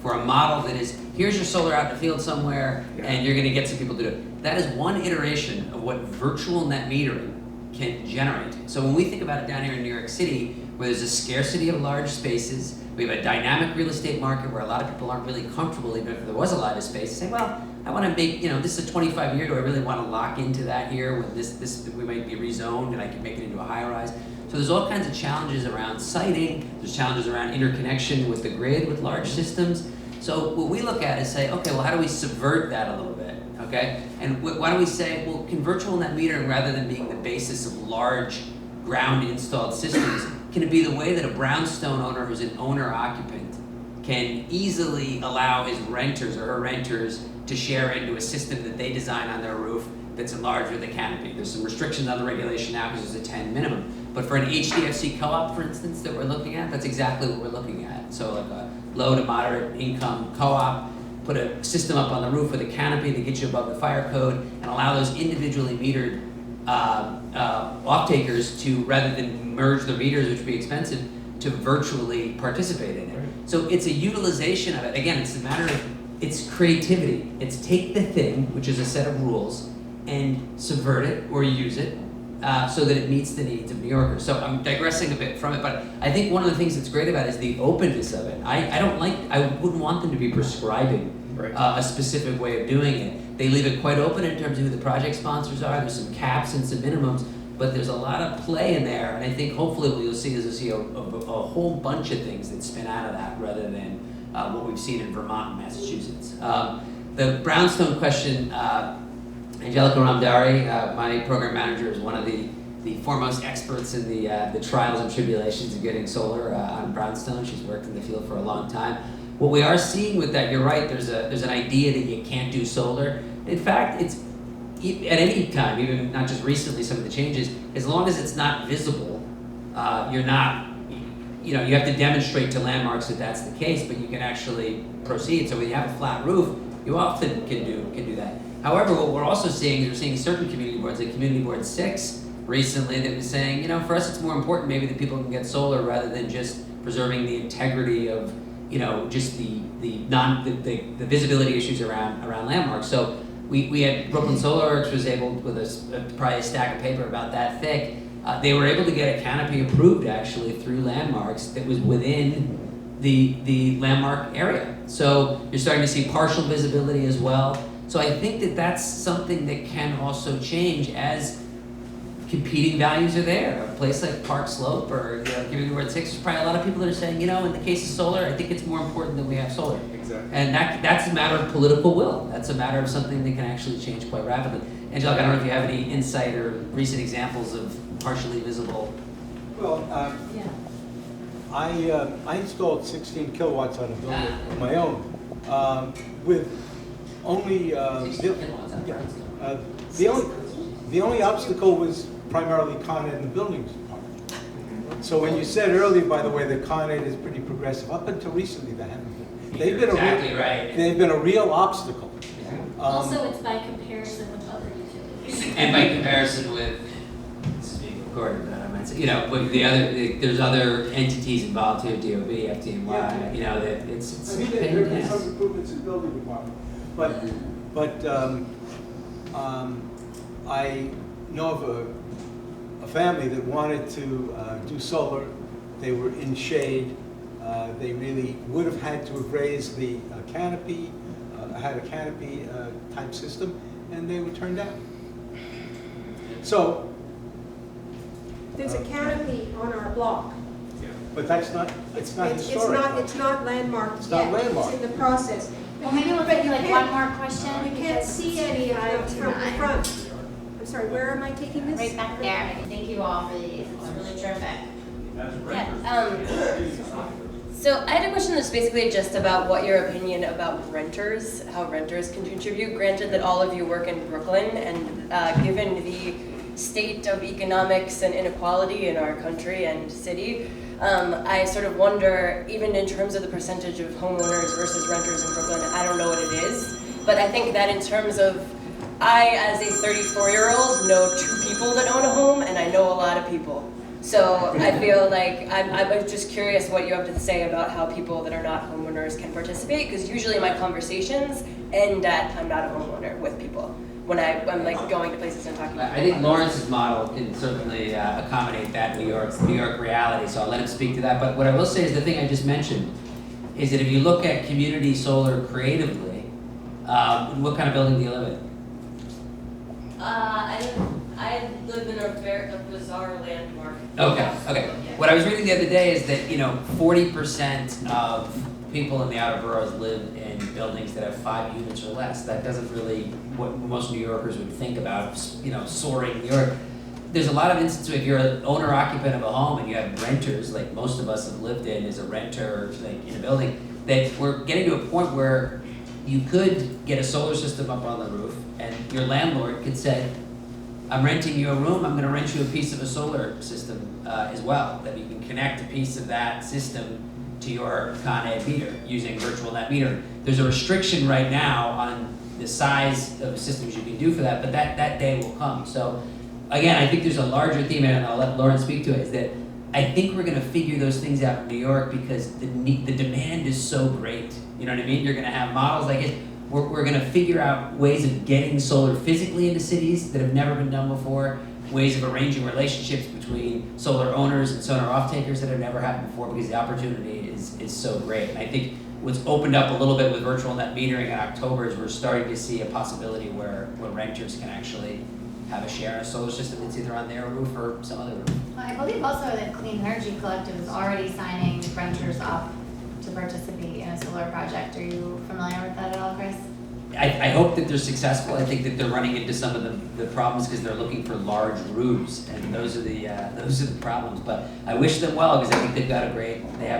[SPEAKER 5] for a model that is, here's your solar out in the field somewhere, and you're going to get some people to do it. That is one iteration of what virtual net metering can generate. So when we think about it down here in New York City, where there's a scarcity of large spaces, we have a dynamic real estate market where a lot of people aren't really comfortable, even if there was a lot of space, say, well, I want to make, this is a 25-year, do I really want to lock into that here when this we might be rezoned and I can make it into a high-rise? So there's all kinds of challenges around siting, there's challenges around interconnection with the grid, with large systems. So what we look at is say, okay, well, how do we subvert that a little bit, okay? And why don't we say, well, can virtual net metering, rather than being the basis of large ground installed systems, can it be the way that a brownstone owner who's an owner-occupant can easily allow his renters or her renters to share into a system that they design on their roof that's enlarged with a canopy? There's some restrictions on the regulation now because there's a 10 minimum. But for an HDFC co-op, for instance, that we're looking at, that's exactly what we're looking at. So like a low to moderate income co-op, put a system up on the roof with a canopy that gets you above the fire code, and allow those individually metered off-takers to, rather than merge the meters, which would be expensive, to virtually participate in it. Right. So it's a utilization of it. Again, it's a matter of, it's creativity. It's take the thing, which is a set of rules, and subvert it or use it so that it meets the needs of New Yorkers. So I'm digressing a bit from it, but I think one of the things that's great about it is the openness of it. I wouldn't want them to be prescribing a specific way of doing it. They leave it quite open in terms of who the project sponsors are. There's some caps and some minimums, but there's a lot of play in there, and I think hopefully what you'll see is a whole bunch of things that spin out of that rather than what we've seen in Vermont and Massachusetts. The brownstone question, Angelica Ramdari, my program manager, is one of the foremost experts in the trials and tribulations of getting solar on brownstone. She's worked in the field for a long time. What we are seeing with that, you're right, there's an idea that you can't do solar. In fact, it's at any time, even not just recently, some of the changes, as long as it's not visible, you're not, you have to demonstrate to landmarks that that's the case, but you can actually proceed. So when you have a flat roof, you often can do that. However, what we're also seeing is we're seeing certain community boards, like Community Board 6 recently, that was saying, for us it's more important maybe that people can get solar rather than just preserving the integrity of, just the visibility issues around landmarks. So we had Brooklyn Solar Works was able, with probably a stack of paper about that thick, they were able to get a canopy approved actually through landmarks that was within the landmark area. So you're starting to see partial visibility as well. So I think that that's something that can also change as competing values are there. A place like Park Slope or Community Board 6, there's probably a lot of people that are saying, in the case of solar, I think it's more important that we have solar.
[SPEAKER 3] Exactly.
[SPEAKER 5] And that's a matter of political will. That's a matter of something that can actually change quite rapidly. Angelica, I don't know if you have any insight or recent examples of partially visible.
[SPEAKER 11] Well, I installed 16 kilowatts on a building of my own with only the only obstacle was primarily Con Ed and the buildings department. So when you said earlier, by the way, that Con Ed is pretty progressive, up until recently they haven't been. They've been a real obstacle.
[SPEAKER 2] Also, it's by comparison with other utilities.
[SPEAKER 5] And by comparison with, this is being recorded, but I might It's, but there's other entities involved here, DOB, FDNY, that it's
[SPEAKER 11] I mean,
[SPEAKER 5] pain in
[SPEAKER 11] there
[SPEAKER 5] the
[SPEAKER 11] have been
[SPEAKER 5] ass.
[SPEAKER 11] some improvements in the building department, but I know of a family that wanted to do solar. They were in shade. They really would have had to have raised the canopy, had a canopy type system, and they were turned down. So,
[SPEAKER 4] There's a canopy on our block.
[SPEAKER 11] but that's not, it's not historic.
[SPEAKER 4] It's not landmarked
[SPEAKER 11] It's not
[SPEAKER 4] yet.
[SPEAKER 11] landmarked.
[SPEAKER 4] It's in the process.
[SPEAKER 1] Well, maybe we'll get you like one more question.
[SPEAKER 4] You can't see any from the front. I'm sorry, where am I taking this?
[SPEAKER 1] Right back there. Thank you all for these. It's really terrific.
[SPEAKER 14] So I had a question that's basically just about what your opinion about renters, how renters can contribute. Granted that all of you work in Brooklyn, and given the state of economics and inequality in our country and city, I sort of wonder, even in terms of the percentage of homeowners versus renters in Brooklyn, I don't know what it is, but I think that in terms of, I as a 34-year-old know 2 people that own a home, and I know a lot of people. So I feel like I'm just curious what you have to say about how people that are not homeowners can participate, because usually my conversations end at I'm not a homeowner with people when I'm like going to places and talking.
[SPEAKER 5] I think Lawrence's model can certainly accommodate that New York reality, so I'll let him speak to that. But what I will say is the thing I just mentioned is that if you look at community solar creatively, what kind of building do you live in?
[SPEAKER 14] I live in a bizarre landmark.
[SPEAKER 5] Okay. What I was reading the other day is that 40% of people in the outer boroughs live in buildings that have 5 units or less. That doesn't really what most New Yorkers would think about, soaring New York. There's a lot of instances if you're an owner occupant of a home and you have renters, like most of us have lived in as a renter, like in a building, that we're getting to a point where you could get a solar system up on the roof and your landlord could say, I'm renting you a room, I'm going to rent you a piece of a solar system as well, that you can connect a piece of that system to your Con Ed meter using virtual net metering. There's a restriction right now on the size of systems you can do for that, but that day will come. So again, I think there's a larger theme, and I'll let Lauren speak to it, is that I think we're going to figure those things out in New York because the demand is so great. You know what I mean? You're going to have models like it. We're going to figure out ways of getting solar physically into cities that have never been done before, ways of arranging relationships between solar owners and solar off-takers that have never happened before because the opportunity is so great. And I think what's opened up a little bit with virtual net metering in October is we're starting to see a possibility where renters can actually have a share in a solar system that's either on their roof or some other roof.
[SPEAKER 1] Well, I believe also that Clean Energy Collective is already signing renters up to participate in a solar project. Are you familiar with that at all, Chris?
[SPEAKER 5] I hope that they're successful. I think that they're running into some of the problems because they're looking for large roofs, and those are the problems. But I wish them well because I think they have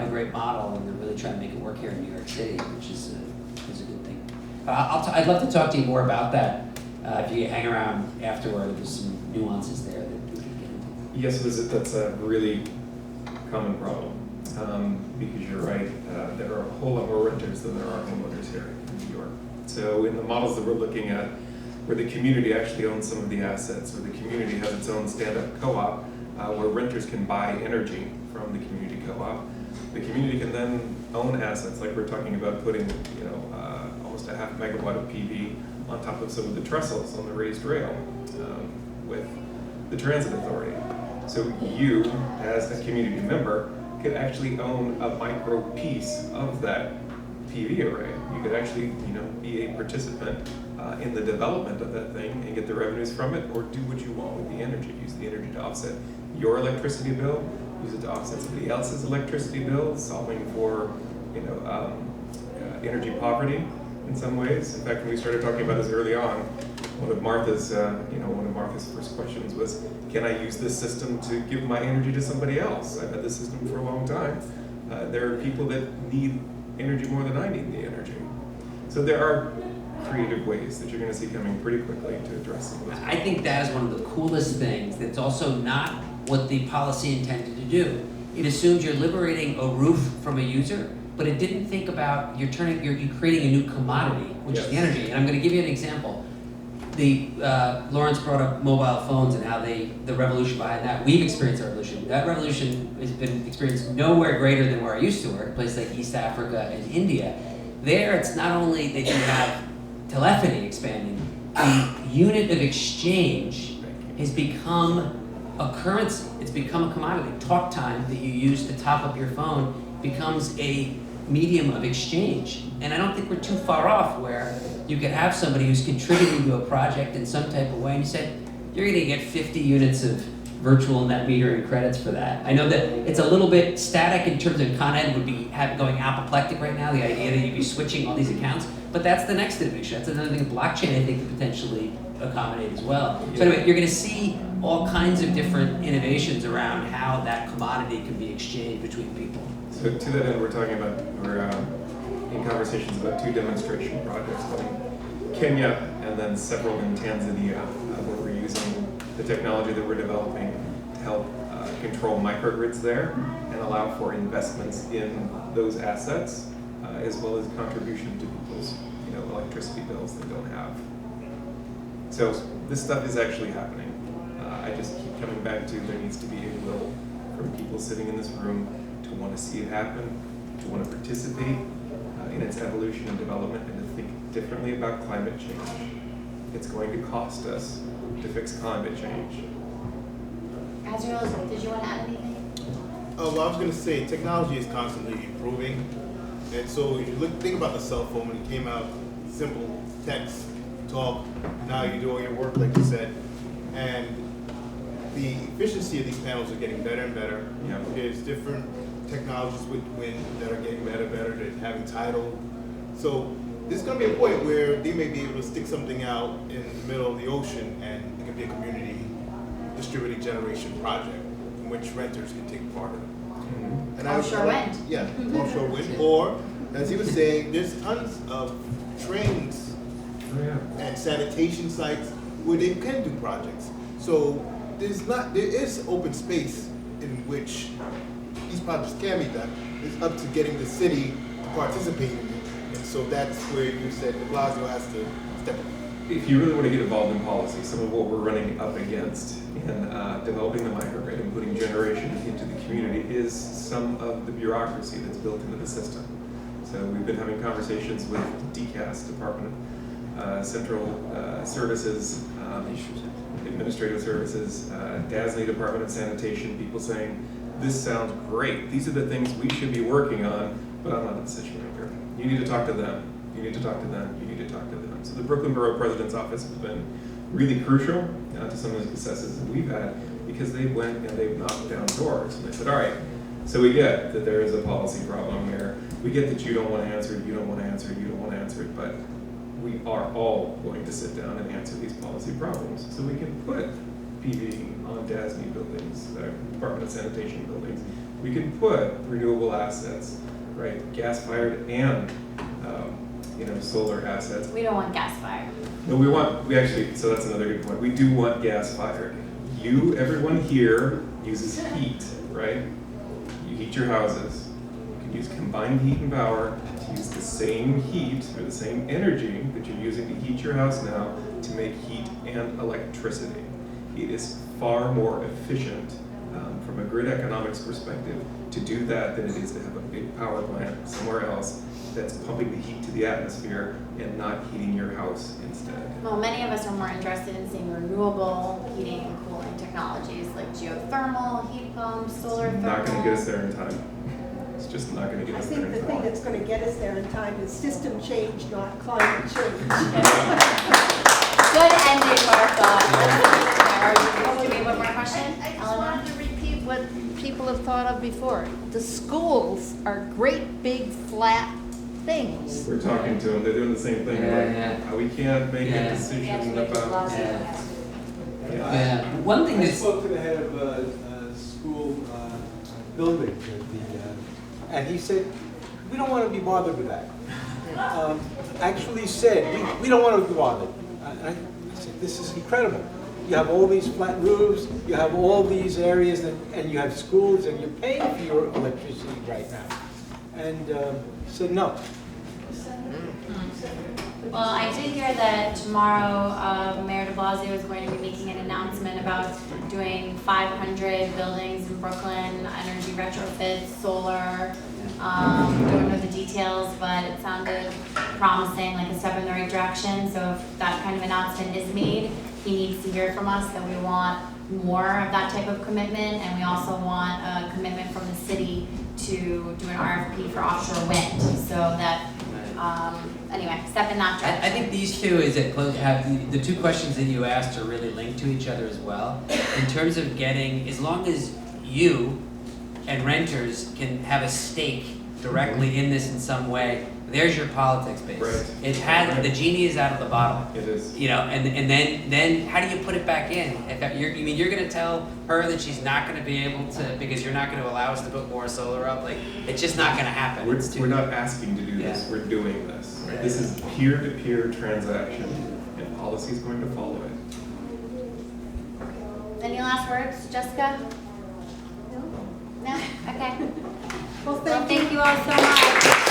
[SPEAKER 5] a great model, and they're really trying to make it work here in New York City, which is a good thing. I'd love to talk to you more about that if you hang around afterward. There's some nuances there that we can get into.
[SPEAKER 3] Yes, that's a really common problem because you're right. There are a whole lot more renters than there are homeowners here in New York. So in the models that we're looking at, where the community actually owns some of the assets, where the community has its own stand-up co-op, where renters can buy energy from the community co-op, the community can then own assets, like we're talking about putting, almost a 0.5 megawatt of PV on top of some of the trestles on the raised rail with the transit authority. So you, as a community member, could actually own a micro piece of that PV array. You could actually, be a participant in the development of that thing and get the revenues from it, or do what you want with the energy. Use the energy to offset your electricity bill, use it to offset somebody else's electricity bill, solving for, energy poverty in some ways. In fact, when we started talking about this early on, one of Martha's first questions was, can I use this system to give my energy to somebody else? I've had this system for a long time. There are people that need energy more than I need the energy. So there are creative ways that you're going to see coming pretty quickly to address some of those.
[SPEAKER 5] I think that is one of the coolest things that's also not what the policy intended to do. It assumes you're liberating a roof from a user, but it didn't think about you're creating a new commodity, which is the energy. And I'm going to give you an example. Lawrence brought up mobile phones and how the revolution behind that. We've experienced a revolution. That revolution has been experienced nowhere greater than where I used to work, places like East Africa and India. There, it's not only that you have telephony expanding, the unit of exchange has become a currency. It's become a commodity. Talk time that you use to top up your phone becomes a medium of exchange. And I don't think we're too far off where you could have somebody who's contributing to a project in some type of way, and you said, you're gonna get 50 units of virtual net metering credits for that. I know that it's a little bit static in terms of Con Ed would be going apoplectic right now, the idea that you'd be switching all these accounts, but that's the next innovation. That's another thing blockchain I think could potentially accommodate as well. So anyway, you're gonna see all kinds of different innovations around how that commodity can be exchanged between people.
[SPEAKER 3] So to that end, we're in conversations about 2 demonstration projects, one in Kenya and then several in Tanzania, where we're using the technology that we're developing to help control microgrids there and allow for investments in those assets, as well as contribution to people's electricity bills they don't have. So this stuff is actually happening. I just keep coming back to there needs to be a will from people sitting in this room to want to see it happen, to want to participate in its evolution and development, and to think differently about climate change. It's going to cost us to fix climate change.
[SPEAKER 1] Azriel, did you want to add anything?
[SPEAKER 6] Well, I was going to say technology is constantly improving, and so if you think about the cell phone when it came out, simple text, talk. Now you do all your work like you said, and the efficiency of these panels are getting better and better.
[SPEAKER 3] Yeah.
[SPEAKER 6] There's different technologies with wind that are getting better. They're having tidal. So there's going to be a point where they may be able to stick something out in the middle of the ocean, and it could be a community distributed generation project in which renters can take part of it.
[SPEAKER 3] Mm-hmm.
[SPEAKER 6] And
[SPEAKER 1] Offshore wind.
[SPEAKER 6] Yeah, offshore wind. Or, as he was saying, there's tons of trains and sanitation sites where they can do projects. So there is open space in which these projects can be done. It's up to getting the city to participate in it. And so that's where you said de Blasio has to step up.
[SPEAKER 3] If you really want to get involved in policy, some of what we're running up against in developing the microgrid and putting generation into the community is some of the bureaucracy that's built into the system. So we've been having conversations with DCAS, Department of Central Services, Administrative Services, DASNY, Department of Sanitation, people saying, this sounds great. These are the things we should be working on, but I'm not a decision maker. You need to talk to them. You need to talk to them. You need to talk to them. So the Brooklyn Borough President's Office has been really crucial to some of the successes that we've had, because they went and they've knocked down doors and they said, all right, so we get that there is a policy problem here. We get that you don't want to answer it, you don't want to answer it, you don't want to answer it, but we are all going to sit down and answer these policy problems. So we can put PV on DASNY buildings, Department of Sanitation buildings. We can put renewable assets, right, gas-fired and solar assets.
[SPEAKER 1] We don't want gas fired.
[SPEAKER 3] No, so that's another good point. We do want gas-fired. Everyone here uses heat, right? You heat your houses. You can use combined heat and power to use the same heat or the same energy that you're using to heat your house now to make heat and electricity. It is far more efficient from a grid economics perspective to do that than it is to have a big power plant somewhere else that's pumping the heat to the atmosphere and not heating your house instead.
[SPEAKER 1] Well, many of us are more interested in seeing renewable heating and cooling technologies like geothermal, heat pumps, solar thermal.
[SPEAKER 3] Not going to get us there in time. It's just not going to get us there in time.
[SPEAKER 4] I think the thing that's going to get us there in time is system change, not climate change.
[SPEAKER 1] Good ending for our thought. Do we have one more question?
[SPEAKER 15] I just wanted to repeat what people have thought of before. The schools are great big flat things.
[SPEAKER 3] We're talking to them. They're doing the same thing. We can't make a decision about.
[SPEAKER 5] One thing
[SPEAKER 11] I
[SPEAKER 5] that's
[SPEAKER 11] spoke to the head of a school building, and he said, we don't want to be bothered with that. Actually said, we don't want to be bothered. And I said, this is incredible. You have all these flat roofs, you have all these areas, and you have schools, and you're paying for your electricity right now. And he said, no.
[SPEAKER 1] Well, I did hear that tomorrow Mayor de Blasio is going to be making an announcement about doing 500 buildings in Brooklyn, energy retrofits, solar. Don't know the details, but it sounded promising, like a step in the right direction. So if that kind of announcement is made, he needs to hear from us that we want more of that type of commitment, and we also want a commitment from the city to do an RFP for offshore wind, so that, anyway, step in that direction.
[SPEAKER 5] I think these two is that have the two questions that you asked are really linked to each other as well. In terms of getting, as long as you and renters can have a stake directly in this in some way, there's your politics base.
[SPEAKER 3] Right.
[SPEAKER 5] It has the genie is out of the bottle.
[SPEAKER 3] It is.
[SPEAKER 5] You know, and then how do you put it back in? If that, you're going to tell her that she's not going to be able to because you're not going to allow us to put more solar up? Like, it's just not going to happen.
[SPEAKER 3] We're not asking to do this. We're doing this.
[SPEAKER 5] Right.
[SPEAKER 3] This is peer-to-peer transaction, and policy is going to follow it.
[SPEAKER 1] Any last words, Jessica? No? No? Okay.
[SPEAKER 4] Well,
[SPEAKER 1] Thank you all so much.